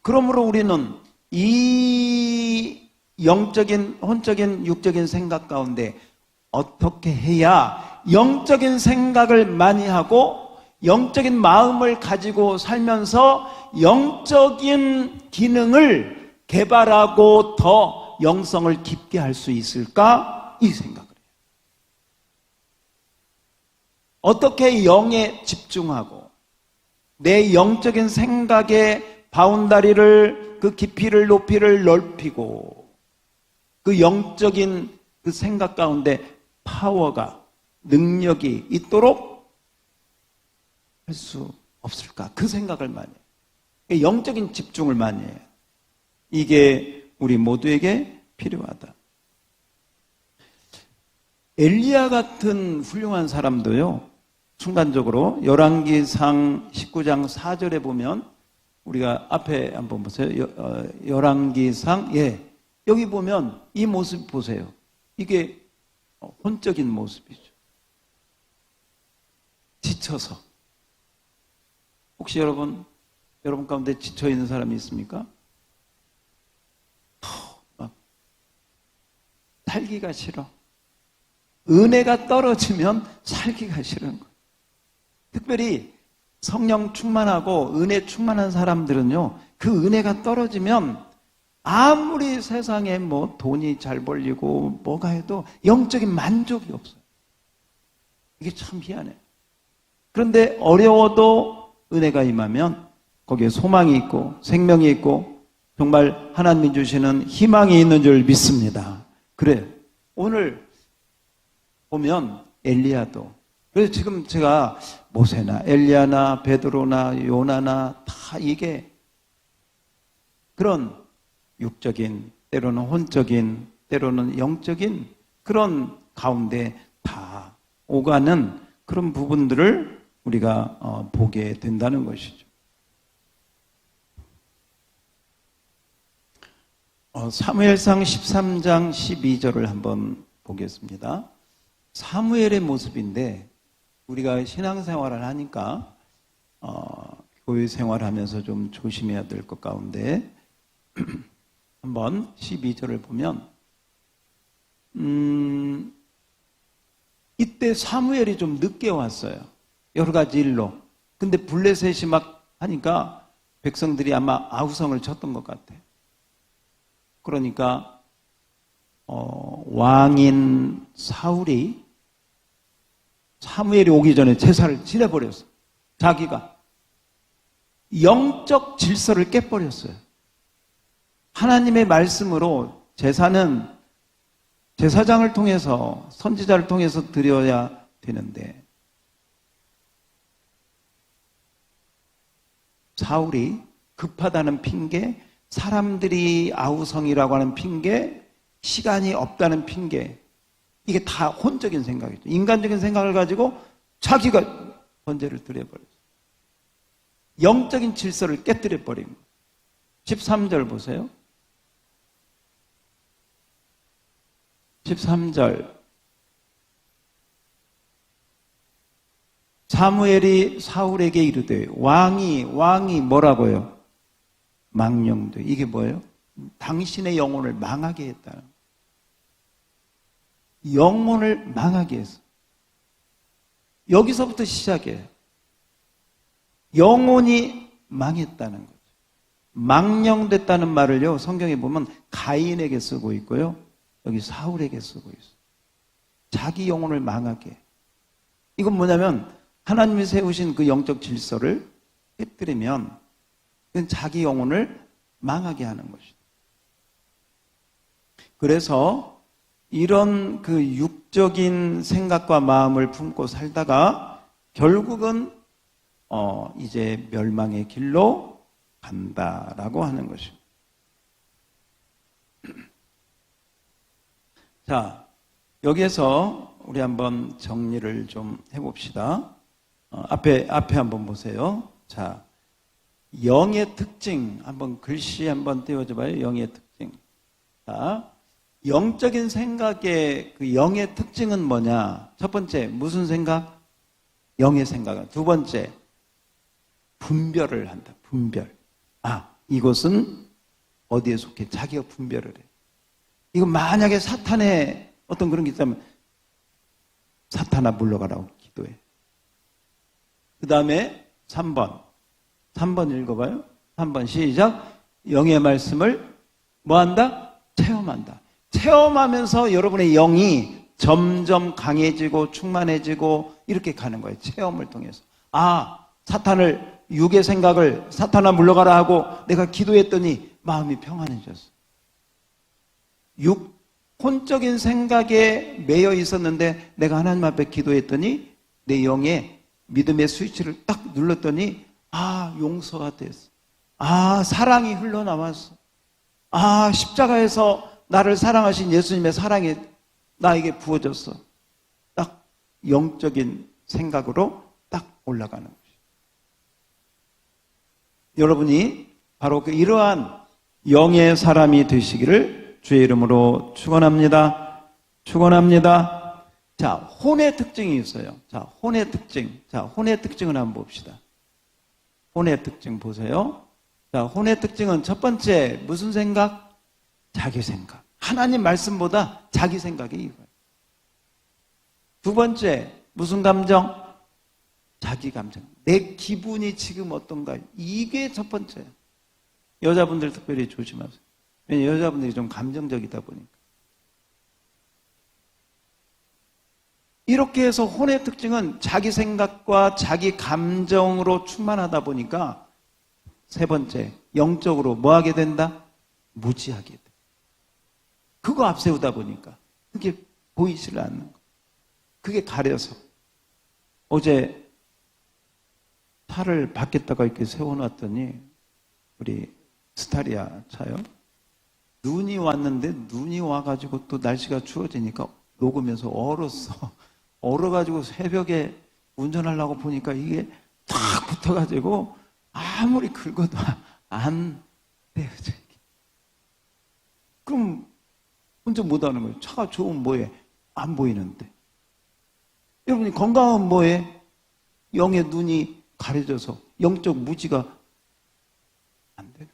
그러므로 우리는 이 영적인, 혼적인, 육적인 생각 가운데 어떻게 해야 영적인 생각을 많이 하고 영적인 마음을 가지고 살면서 영적인 기능을 개발하고 더 영성을 깊게 할 수 있을까? 이 생각을 해요. 어떻게 영에 집중하고 내 영적인 생각의 바운다리를 그 깊이를 높이를 넓히고 그 영적인 그 생각 가운데 파워가 능력이 있도록 할 수 없을까? 그 생각을 많이 해요. 영적인 집중을 많이 해요. 이게 우리 모두에게 필요하다. 엘리야 같은 훌륭한 사람도요, 순간적으로 열왕기상 19장 4절에 보면 우리가 앞에 한번 보세요. 열왕기상, 예. 여기 보면 이 모습 보세요. 이게 혼적인 모습이죠. 지쳐서. 혹시 여러분 가운데 지쳐 있는 사람이 있습니까? 막 살기가 싫어. 은혜가 떨어지면 살기가 싫은 거예요. 특별히 성령 충만하고 은혜 충만한 사람들은요, 그 은혜가 떨어지면 아무리 세상에 뭐 돈이 잘 벌리고 뭐가 해도 영적인 만족이 없어요. 이게 참 희한해요. 그런데 어려워도 은혜가 임하면 거기에 소망이 있고 생명이 있고 정말 하나님이 주시는 희망이 있는 줄 믿습니다. 그래, 오늘 보면 엘리야도, 그래서 지금 제가 모세나 엘리야나 베드로나 요나나 다 이게 그런 육적인, 때로는 혼적인, 때로는 영적인 그런 가운데 다 오가는 그런 부분들을 우리가 보게 된다는 것이죠. 사무엘상 13장 12절을 한번 보겠습니다. 사무엘의 모습인데 우리가 신앙생활을 하니까 교회 생활하면서 좀 조심해야 될 것 가운데 한번 12절을 보면 이때 사무엘이 좀 늦게 왔어요. 여러 가지 일로. 근데 블레셋이 막 하니까 백성들이 아마 아우성을 쳤던 것 같아요. 그러니까 왕인 사울이 사무엘이 오기 전에 제사를 지내버렸어. 자기가 영적 질서를 깨버렸어요. 하나님의 말씀으로 제사는 제사장을 통해서 선지자를 통해서 드려야 되는데 사울이 급하다는 핑계, 사람들이 아우성이라고 하는 핑계, 시간이 없다는 핑계, 이게 다 혼적인 생각이죠. 인간적인 생각을 가지고 자기가 번제를 드려버렸어요. 영적인 질서를 깨뜨려버린 거예요. 13절 보세요. 13절. 사무엘이 사울에게 이르되 왕이 뭐라고요? 망령되. 이게 뭐예요? 당신의 영혼을 망하게 했다. 영혼을 망하게 했어. 여기서부터 시작해요. 영혼이 망했다는 거죠. 망령됐다는 말을요, 성경에 보면 가인에게 쓰고 있고요, 여기 사울에게 쓰고 있어요. 자기 영혼을 망하게. 이건 뭐냐면 하나님이 세우신 그 영적 질서를 깨뜨리면 그건 자기 영혼을 망하게 하는 것이죠. 그래서 이런 그 육적인 생각과 마음을 품고 살다가 결국은 이제 멸망의 길로 간다라고 하는 것입니다. 자, 여기에서 우리 한번 정리를 좀 해봅시다. 앞에 한번 보세요. 자, 영의 특징 한번 글씨 한번 띄워줘 봐요. 영의 특징. 자, 영적인 생각의 그 영의 특징은 뭐냐? 첫 번째, 무슨 생각? 영의 생각은. 두 번째, 분별을 한다. 분별. 이것은 어디에 속해? 자기가 분별을 해. 이거 만약에 사탄의 어떤 그런 게 있다면 사탄아 물러가라고 기도해. 그 다음에 3번 읽어봐요. 3번 시작. 영의 말씀을 뭐한다? 체험한다. 체험하면서 여러분의 영이 점점 강해지고 충만해지고 이렇게 가는 거예요. 체험을 통해서. 사탄을, 육의 생각을 사탄아 물러가라 하고 내가 기도했더니 마음이 평안해졌어. 혼적인 생각에 매여 있었는데 내가 하나님 앞에 기도했더니 내 영에 믿음의 스위치를 딱 눌렀더니 용서가 됐어. 사랑이 흘러나왔어. 십자가에서 나를 사랑하신 예수님의 사랑이 나에게 부어졌어. 딱 영적인 생각으로 딱 올라가는 것이. 여러분이 바로 이러한 영의 사람이 되시기를 주의 이름으로 축원합니다. 축원합니다. 자, 혼의 특징이 있어요. 자, 혼의 특징. 자, 혼의 특징을 한번 봅시다. 혼의 특징 보세요. 자, 혼의 특징은 첫 번째 무슨 생각? 자기 생각. 하나님 말씀보다 자기 생각이 이거예요. 두 번째 무슨 감정? 자기 감정. 내 기분이 지금 어떤가? 이게 첫 번째예요. 여자분들 특별히 조심하세요. 왜냐면 여자분들이 좀 감정적이다 보니까. 이렇게 해서 혼의 특징은 자기 생각과 자기 감정으로 충만하다 보니까 세 번째, 영적으로 뭐 하게 된다? 무지하게 돼. 그거 앞세우다 보니까 그게 보이질 않는 거. 그게 가려서. 어제 차를 밖에다가 이렇게 세워놨더니 우리 스타리아 차요. 눈이 왔는데 눈이 와가지고 또 날씨가 추워지니까 녹으면서 얼었어. 얼어가지고 새벽에 운전하려고 보니까 이게 탁 붙어가지고 아무리 긁어도 안 돼요. 그럼 운전 못하는 거예요. 차가 좋으면 뭐해? 안 보이는데. 여러분이 건강은 뭐해? 영의 눈이 가려져서 영적 무지가 안 돼요.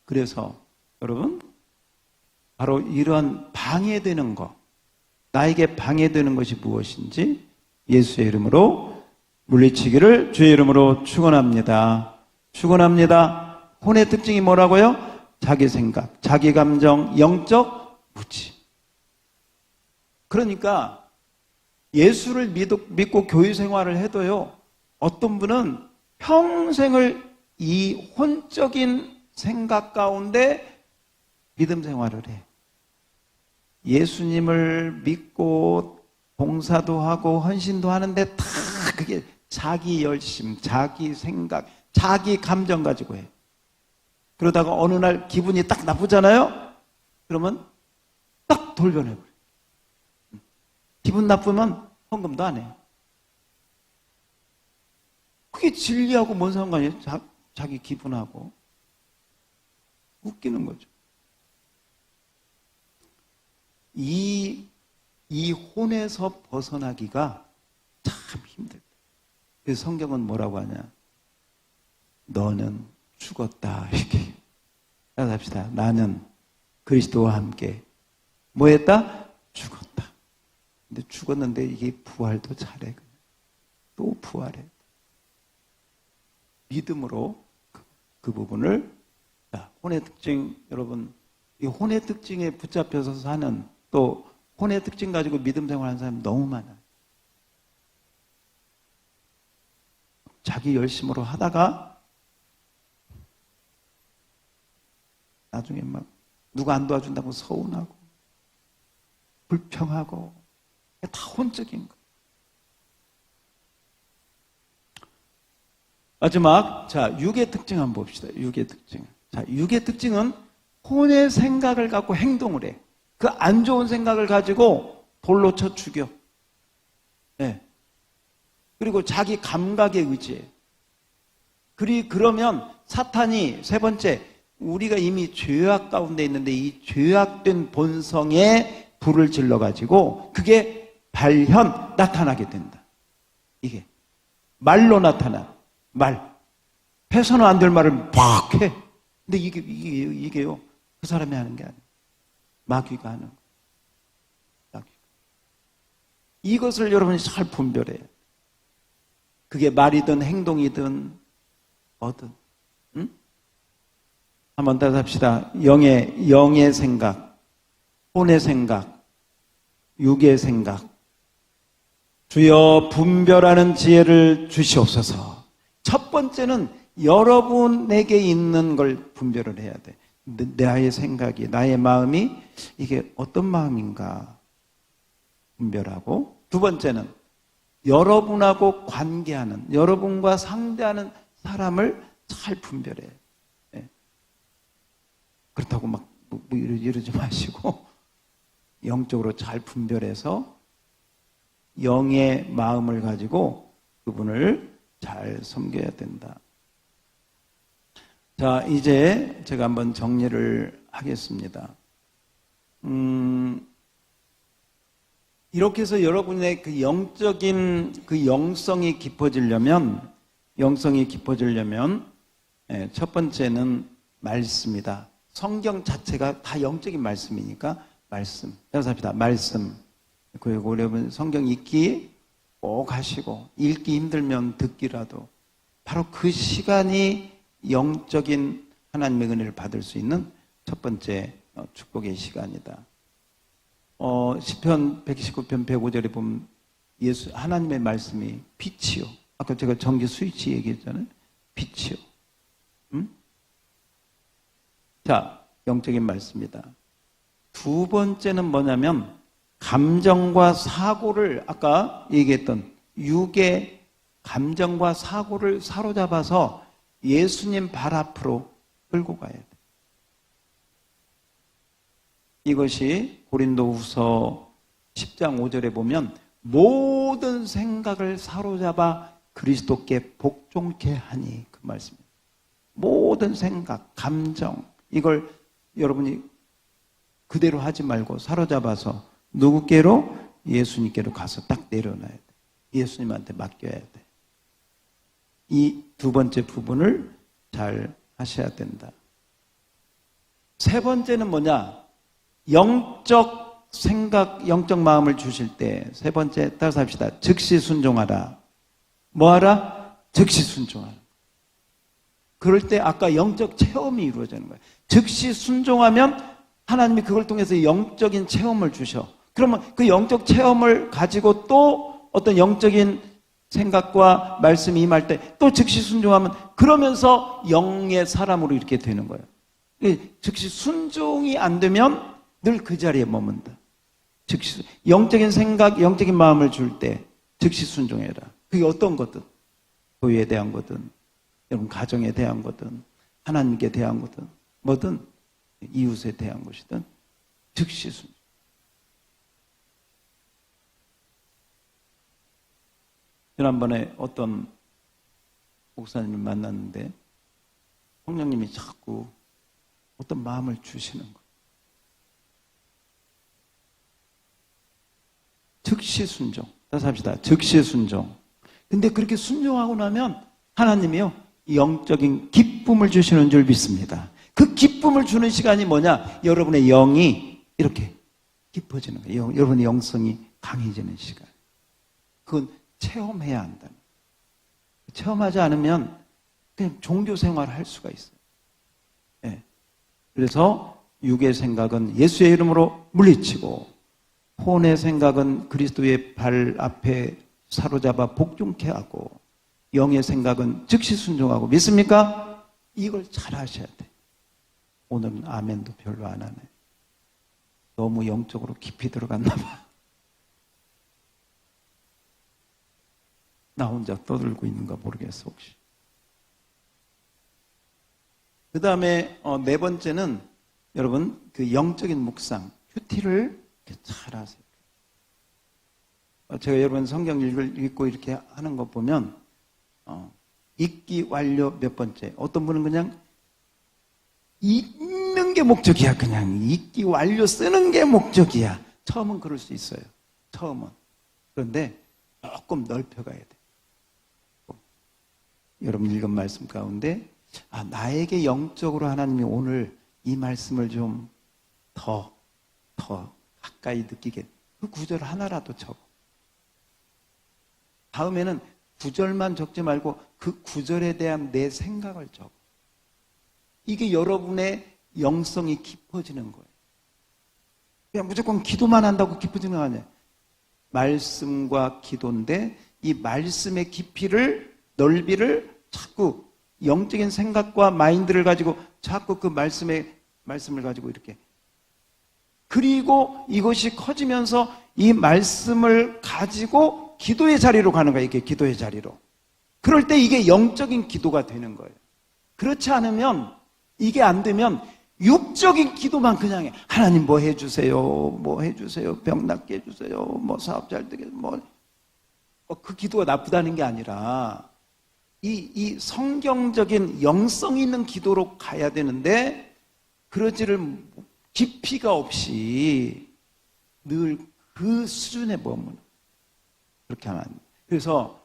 그래서 여러분 바로 이러한 방해되는 것, 나에게 방해되는 것이 무엇인지 예수의 이름으로 물리치기를 주의 이름으로 축원합니다. 축원합니다. 혼의 특징이 뭐라고요? 자기 생각, 자기 감정, 영적 무지. 그러니까 예수를 믿고 교회 생활을 해도요, 어떤 분은 평생을 이 혼적인 생각 가운데 믿음 생활을 해. 예수님을 믿고 봉사도 하고 헌신도 하는데 다 그게 자기 열심, 자기 생각, 자기 감정 가지고 해. 그러다가 어느 날 기분이 딱 나쁘잖아요? 그러면 딱 돌변해버려. 기분 나쁘면 헌금도 안 해요. 그게 진리하고 뭔 상관이에요? 자기 기분하고. 웃기는 거죠. 이 혼에서 벗어나기가 참 힘들다. 그래서 성경은 뭐라고 하냐? 너는 죽었다. 이렇게. 따라서 합시다. 나는 그리스도와 함께 뭐 했다? 죽었다. 근데 죽었는데 이게 부활도 잘해. 또 부활해. 믿음으로 그 부분을, 자, 혼의 특징, 여러분, 이 혼의 특징에 붙잡혀서 사는, 또 혼의 특징 가지고 믿음 생활하는 사람이 너무 많아요. 자기 열심으로 하다가 나중에 막 누가 안 도와준다고 서운하고 불평하고 다 혼적인 거. 마지막, 자, 육의 특징 한번 봅시다. 육의 특징. 자, 육의 특징은 혼의 생각을 갖고 행동을 해. 그 안 좋은 생각을 가지고 돌로 쳐 죽여. 네. 그리고 자기 감각에 의지해. 그러면 사탄이 세 번째, 우리가 이미 죄악 가운데 있는데 이 죄악된 본성에 불을 질러가지고 그게 나타나게 된다. 이게 말로 나타나. 말. 해서는 안 될 말을 막 해. 근데 이게요. 그 사람이 하는 게 아니에요. 마귀가 하는 거예요. 마귀가. 이것을 여러분이 잘 분별해야 돼요. 그게 말이든 행동이든 뭐든. 응? 한번 다시 합시다. 영의 생각, 혼의 생각, 육의 생각. 주여 분별하는 지혜를 주시옵소서. 첫 번째는 여러분에게 있는 걸 분별을 해야 돼. 나의 생각이, 나의 마음이 이게 어떤 마음인가 분별하고, 두 번째는 여러분하고 관계하는, 여러분과 상대하는 사람을 잘 분별해. 네. 그렇다고 막 이러지 마시고 영적으로 잘 분별해서 영의 마음을 가지고 그분을 잘 섬겨야 된다. 자, 이제 제가 한번 정리를 하겠습니다. 이렇게 해서 여러분의 그 영적인 그 영성이 깊어지려면 첫 번째는 말씀이다. 성경 자체가 다 영적인 말씀이니까 말씀. 따라서 합시다. 말씀. 그리고 여러분 성경 읽기 꼭 하시고 읽기 힘들면 듣기라도 바로 그 시간이 영적인 하나님의 은혜를 받을 수 있는 첫 번째 축복의 시간이다. 시편 119편 105절에 보면 하나님의 말씀이 빛이요. 아까 제가 전기 스위치 얘기했잖아요. 빛이요. 자, 영적인 말씀이다. 두 번째는 뭐냐면 감정과 사고를 아까 얘기했던 육의 감정과 사고를 사로잡아서 예수님 발 앞으로 끌고 가야 돼. 이것이 고린도후서 10장 5절에 보면 모든 생각을 사로잡아 그리스도께 복종케 하니 그 말씀입니다. 모든 생각, 감정 이걸 여러분이 그대로 하지 말고 사로잡아서 누구께로? 예수님께로 가서 딱 내려놔야 돼. 예수님한테 맡겨야 돼. 이 두 번째 부분을 잘 하셔야 된다. 세 번째는 뭐냐? 영적 생각, 영적 마음을 주실 때 세 번째 따라서 합시다. 즉시 순종하라. 뭐하라? 즉시 순종하라. 그럴 때 아까 영적 체험이 이루어지는 거예요. 즉시 순종하면 하나님이 그걸 통해서 영적인 체험을 주셔. 그러면 그 영적 체험을 가지고 또 어떤 영적인 생각과 말씀이 임할 때 또 즉시 순종하면 그러면서 영의 사람으로 이렇게 되는 거예요. 즉시 순종이 안 되면 늘 그 자리에 머문다. 즉시 영적인 생각, 영적인 마음을 줄 때 즉시 순종해라. 그게 어떤 거든 교회에 대한 거든 여러분 가정에 대한 거든 하나님께 대한 거든 뭐든 이웃에 대한 것이든 즉시 순종. 지난번에 어떤 목사님을 만났는데 성령님이 자꾸 어떤 마음을 주시는 거예요. 즉시 순종. 다시 합시다. 즉시 순종. 근데 그렇게 순종하고 나면 하나님이요 영적인 기쁨을 주시는 줄 믿습니다. 그 기쁨을 주는 시간이 뭐냐? 여러분의 영이 이렇게 깊어지는 거예요. 여러분의 영성이 강해지는 시간. 그건 체험해야 한다. 체험하지 않으면 그냥 종교 생활을 할 수가 있어요. 네. 그래서 육의 생각은 예수의 이름으로 물리치고 혼의 생각은 그리스도의 발 앞에 사로잡아 복종케 하고 영의 생각은 즉시 순종하고 믿습니까? 이걸 잘 하셔야 돼. 오늘은 아멘도 별로 안 하네. 너무 영적으로 깊이 들어갔나 봐. 나 혼자 떠들고 있는가 모르겠어 혹시. 그 다음에 네 번째는 여러분 그 영적인 묵상 큐티를 잘 하세요. 제가 여러분 성경 읽고 이렇게 하는 거 보면 읽기 완료 몇 번째. 어떤 분은 그냥 읽는 게 목적이야. 그냥 읽기 완료 쓰는 게 목적이야. 처음은 그럴 수 있어요. 처음은. 그런데 조금 넓혀가야 돼. 여러분 읽은 말씀 가운데 나에게 영적으로 하나님이 오늘 이 말씀을 좀 더 가까이 느끼게 그 구절 하나라도 적어. 다음에는 구절만 적지 말고 그 구절에 대한 내 생각을 적어. 이게 여러분의 영성이 깊어지는 거예요. 그냥 무조건 기도만 한다고 깊어지는 거 아니에요. 말씀과 기도인데 이 말씀의 깊이를 넓이를 자꾸 영적인 생각과 마인드를 가지고 자꾸 그 말씀을 가지고 이렇게 그리고 이것이 커지면서 이 말씀을 가지고 기도의 자리로 가는 거예요. 이게 기도의 자리로. 그럴 때 이게 영적인 기도가 되는 거예요. 그렇지 않으면 이게 안 되면 육적인 기도만 그냥 해. 하나님 뭐 해주세요. 뭐 해주세요. 병 낫게 해주세요. 뭐 사업 잘 되게 그 기도가 나쁘다는 게 아니라 이 성경적인 영성 있는 기도로 가야 되는데 그러지를 깊이가 없이 늘 그 수준에 머무는 그렇게 하면 안 돼요. 그래서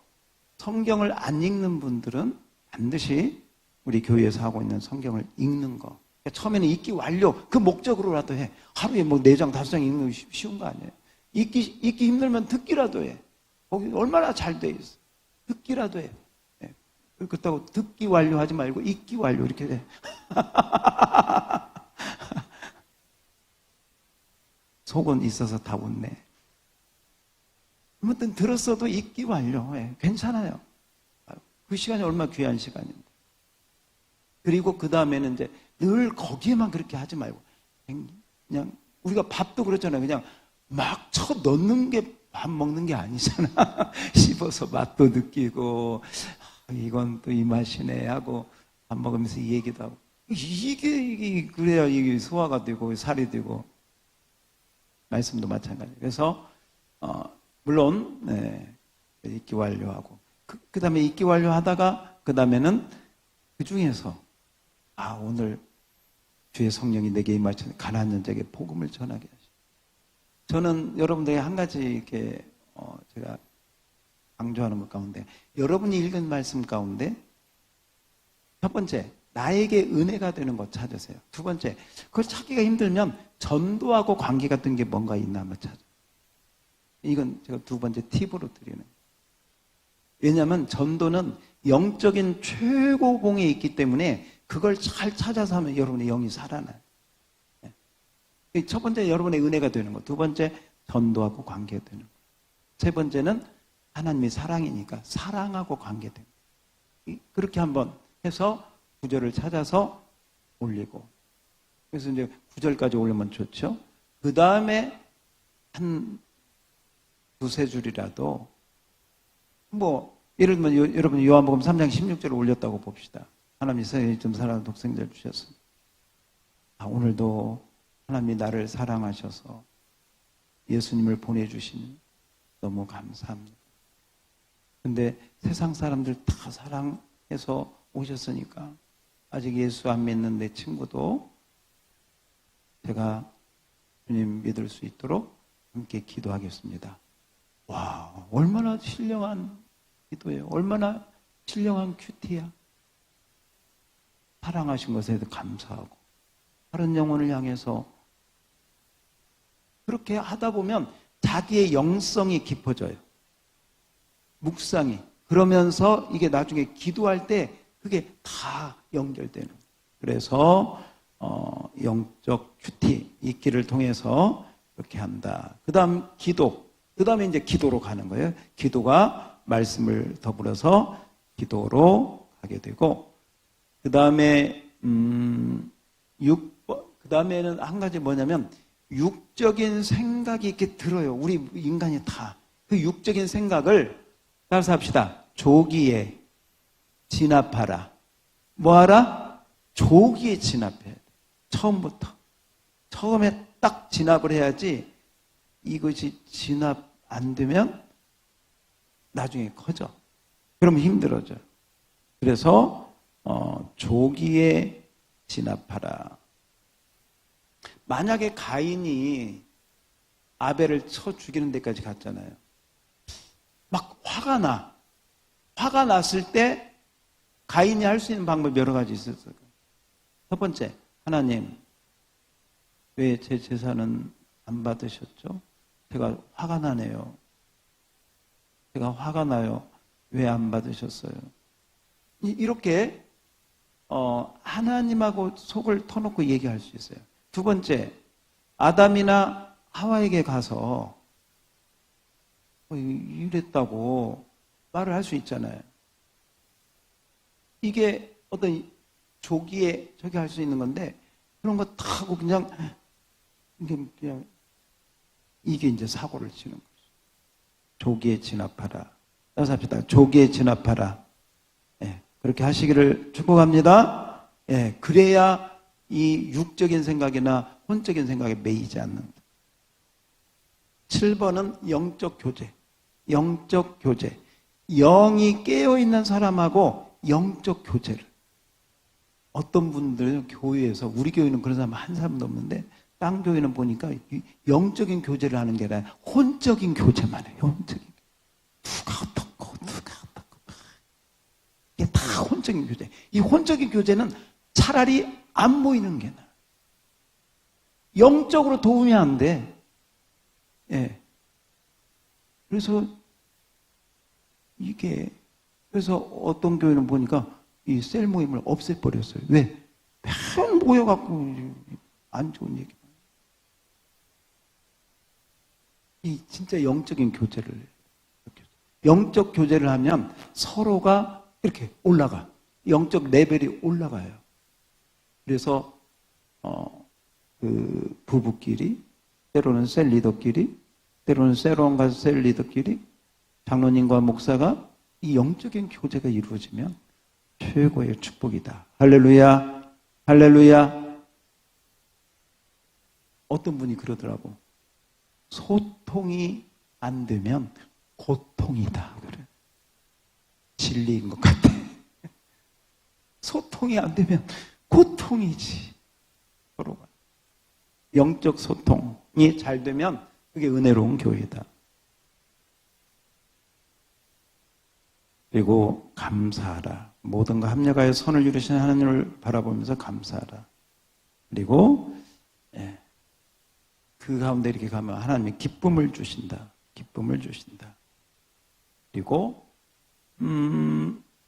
성경을 안 읽는 분들은 반드시 우리 교회에서 하고 있는 성경을 읽는 거. 그러니까 처음에는 읽기 완료 그 목적으로라도 해. 하루에 뭐 4장 5장 읽는 거 쉬운 거 아니에요. 읽기 힘들면 듣기라도 해. 거기 얼마나 잘 돼 있어. 듣기라도 해. 네. 그렇다고 듣기 완료하지 말고 읽기 완료 이렇게 돼. 속은 있어서 다 웃네. 아무튼 들었어도 읽기 완료. 예, 괜찮아요. 그 시간이 얼마나 귀한 시간인데. 그리고 그 다음에는 이제 늘 거기에만 그렇게 하지 말고 그냥 우리가 밥도 그렇잖아요. 그냥 막 쳐 넣는 게 밥 먹는 게 아니잖아. 씹어서 맛도 느끼고 이건 또 이 맛이네 하고 밥 먹으면서 이 얘기도 하고 이게 그래야 이게 소화가 되고 살이 되고 말씀도 마찬가지예요. 그래서 물론 읽기 완료하고 그 다음에 읽기 완료하다가 그 다음에는 그 중에서 오늘 주의 성령이 내게 임하셔서 가난한 자에게 복음을 전하게 하시고 저는 여러분들에게 한 가지 이렇게 제가 강조하는 것 가운데 여러분이 읽은 말씀 가운데 첫 번째 나에게 은혜가 되는 것 찾으세요. 두 번째 그걸 찾기가 힘들면 전도하고 관계 같은 게 뭔가 있나 한번 찾아요. 이건 제가 두 번째 팁으로 드리는 거예요. 왜냐하면 전도는 영적인 최고봉에 있기 때문에 그걸 잘 찾아서 하면 여러분의 영이 살아나요. 첫 번째 여러분의 은혜가 되는 것, 두 번째 전도하고 관계가 되는 것, 세 번째는 하나님이 사랑이니까 사랑하고 관계되는 것. 그렇게 한번 해서 구절을 찾아서 올리고 그래서 이제 구절까지 올리면 좋죠. 그 다음에 한 두세 줄이라도 뭐 예를 들면 여러분 요한복음 3장 16절을 올렸다고 봅시다. 하나님이 세상에 좀 사랑하는 독생자를 주셨습니다. 오늘도 하나님이 나를 사랑하셔서 예수님을 보내주신 너무 감사합니다. 근데 세상 사람들 다 사랑해서 오셨으니까 아직 예수 안 믿는 내 친구도 제가 주님 믿을 수 있도록 함께 기도하겠습니다. 와, 얼마나 신령한 기도예요. 얼마나 신령한 큐티야. 사랑하신 것에도 감사하고 다른 영혼을 향해서 그렇게 하다 보면 자기의 영성이 깊어져요. 묵상이. 그러면서 이게 나중에 기도할 때 그게 다 연결되는. 그래서 영적 큐티 있기를 통해서 이렇게 한다. 그 다음 기도. 그 다음에 이제 기도로 가는 거예요. 기도가 말씀을 더불어서 기도로 가게 되고 그 다음에 6번 그 다음에는 한 가지 뭐냐면 육적인 생각이 이렇게 들어요. 우리 인간이 다 그 육적인 생각을 따라서 합시다. 조기에 진압하라. 뭐하라? 조기에 진압해야 돼. 처음부터. 처음에 딱 진압을 해야지 이것이 진압 안 되면 나중에 커져. 그러면 힘들어져요. 그래서 조기에 진압하라. 만약에 가인이 아벨을 쳐 죽이는 데까지 갔잖아요. 막 화가 나. 화가 났을 때 가인이 할 수 있는 방법이 여러 가지 있었어요. 첫 번째, 하나님, 왜 제 제사는 안 받으셨죠? 제가 화가 나네요. 제가 화가 나요. 왜 안 받으셨어요? 이렇게 하나님하고 속을 터놓고 얘기할 수 있어요. 두 번째, 아담이나 하와에게 가서 이랬다고 말을 할 수 있잖아요. 이게 어떤 조기에 저기 할 수 있는 건데 그런 거 다 하고 그냥 이게 이제 사고를 치는 거죠. 조기에 진압하라. 따라서 합시다. 조기에 진압하라. 예, 그렇게 하시기를 축복합니다. 예, 그래야 이 육적인 생각이나 혼적인 생각에 매이지 않는다. 7번은 영적 교제. 영적 교제. 영이 깨어있는 사람하고 영적 교제를. 어떤 분들은 교회에서, 우리 교회는 그런 사람 한 사람도 없는데 땅 교회는 보니까 영적인 교제를 하는 게 아니라 혼적인 교제만 해요. 혼적인. 누가 어떻고 이게 다 혼적인 교제. 이 혼적인 교제는 차라리 안 보이는 게 나아. 영적으로 도움이 안 돼. 예. 그래서 그래서 어떤 교회는 보니까 이 셀 모임을 없애버렸어요. 왜? 매일 모여갖고 안 좋은 얘기. 이 진짜 영적인 교제를. 영적 교제를 하면 서로가 이렇게 올라가. 영적 레벨이 올라가요. 그래서, 그 부부끼리, 때로는 셀 리더끼리, 때로는 세론과 셀 리더끼리, 장로님과 목사가 이 영적인 교제가 이루어지면 최고의 축복이다. 할렐루야, 할렐루야. 어떤 분이 그러더라고. 소통이 안 되면 고통이다. 그래. 진리인 것 같아. 소통이 안 되면 고통이지. 서로가. 영적 소통이 잘 되면 그게 은혜로운 교회다. 그리고 감사하라. 모든가 합력하여 선을 이루신 하나님을 바라보면서 감사하라. 그리고 그 가운데 이렇게 가면 하나님이 기쁨을 주신다. 기쁨을 주신다. 그리고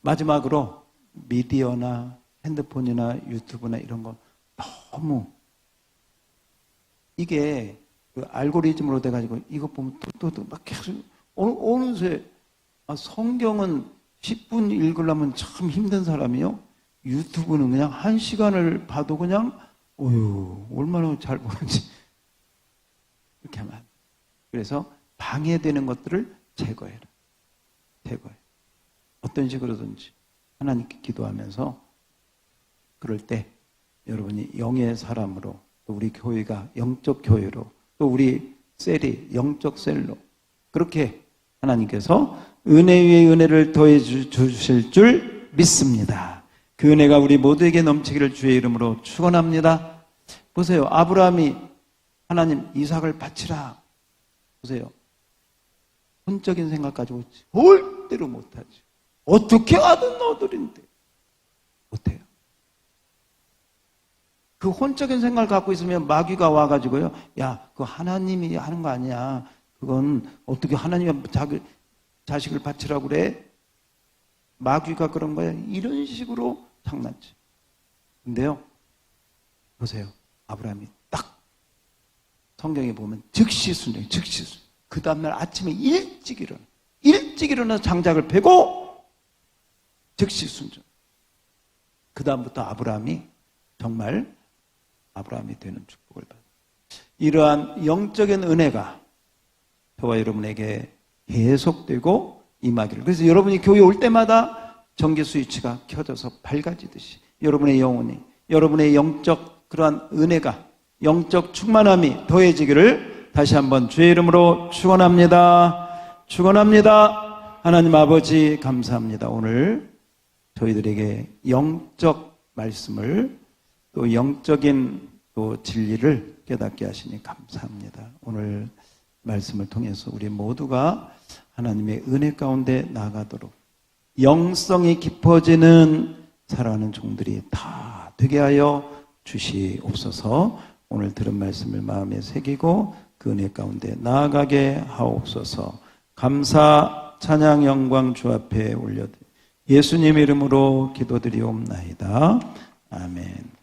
마지막으로 미디어나 핸드폰이나 유튜브나 이런 거 너무 이게 그 알고리즘으로 돼가지고 이것 보면 또 막 계속 어느새 성경은 10분 읽으려면 참 힘든 사람이요. 유튜브는 그냥 1시간을 봐도 그냥 얼마나 잘 보는지 이렇게 하면. 그래서 방해되는 것들을 제거해라. 제거해. 어떤 식으로든지 하나님께 기도하면서 그럴 때 여러분이 영의 사람으로 또 우리 교회가 영적 교회로 또 우리 셀이 영적 셀로 그렇게 하나님께서 은혜 위에 은혜를 더해 주실 줄 믿습니다. 그 은혜가 우리 모두에게 넘치기를 주의 이름으로 축원합니다. 보세요. 아브라함이 하나님 이삭을 바치라. 보세요. 혼적인 생각 가지고 절대로 못하지. 어떻게 하든 너들인데 못해요. 그 혼적인 생각을 갖고 있으면 마귀가 와가지고요. 야, 그거 하나님이 하는 거 아니야. 그건 어떻게 하나님이 자식을 바치라고 그래? 마귀가 그런 거야. 이런 식으로 장난치. 근데요. 보세요. 아브라함이 딱 성경에 보면 즉시 순종, 즉시 순종. 그 다음날 아침에 일찍 일어나 장작을 패고 즉시 순종. 그 다음부터 아브라함이 정말 아브라함이 되는 축복을 받아요. 이러한 영적인 은혜가 저와 여러분에게 계속되고 임하기를. 그래서 여러분이 교회 올 때마다 전기 스위치가 켜져서 밝아지듯이 여러분의 영혼이, 여러분의 영적 그러한 은혜가, 영적 충만함이 더해지기를 다시 한번 주의 이름으로 축원합니다. 축원합니다. 하나님 아버지 감사합니다. 오늘 저희들에게 영적 말씀을 또 영적인 또 진리를 깨닫게 하시니 감사합니다. 오늘 말씀을 통해서 우리 모두가 하나님의 은혜 가운데 나아가도록 영성이 깊어지는 살아가는 종들이 다 되게 하여 주시옵소서. 오늘 들은 말씀을 마음에 새기고 그 은혜 가운데 나아가게 하옵소서. 감사, 찬양, 영광 주 앞에 올려드립니다. 예수님 이름으로 기도드리옵나이다. 아멘.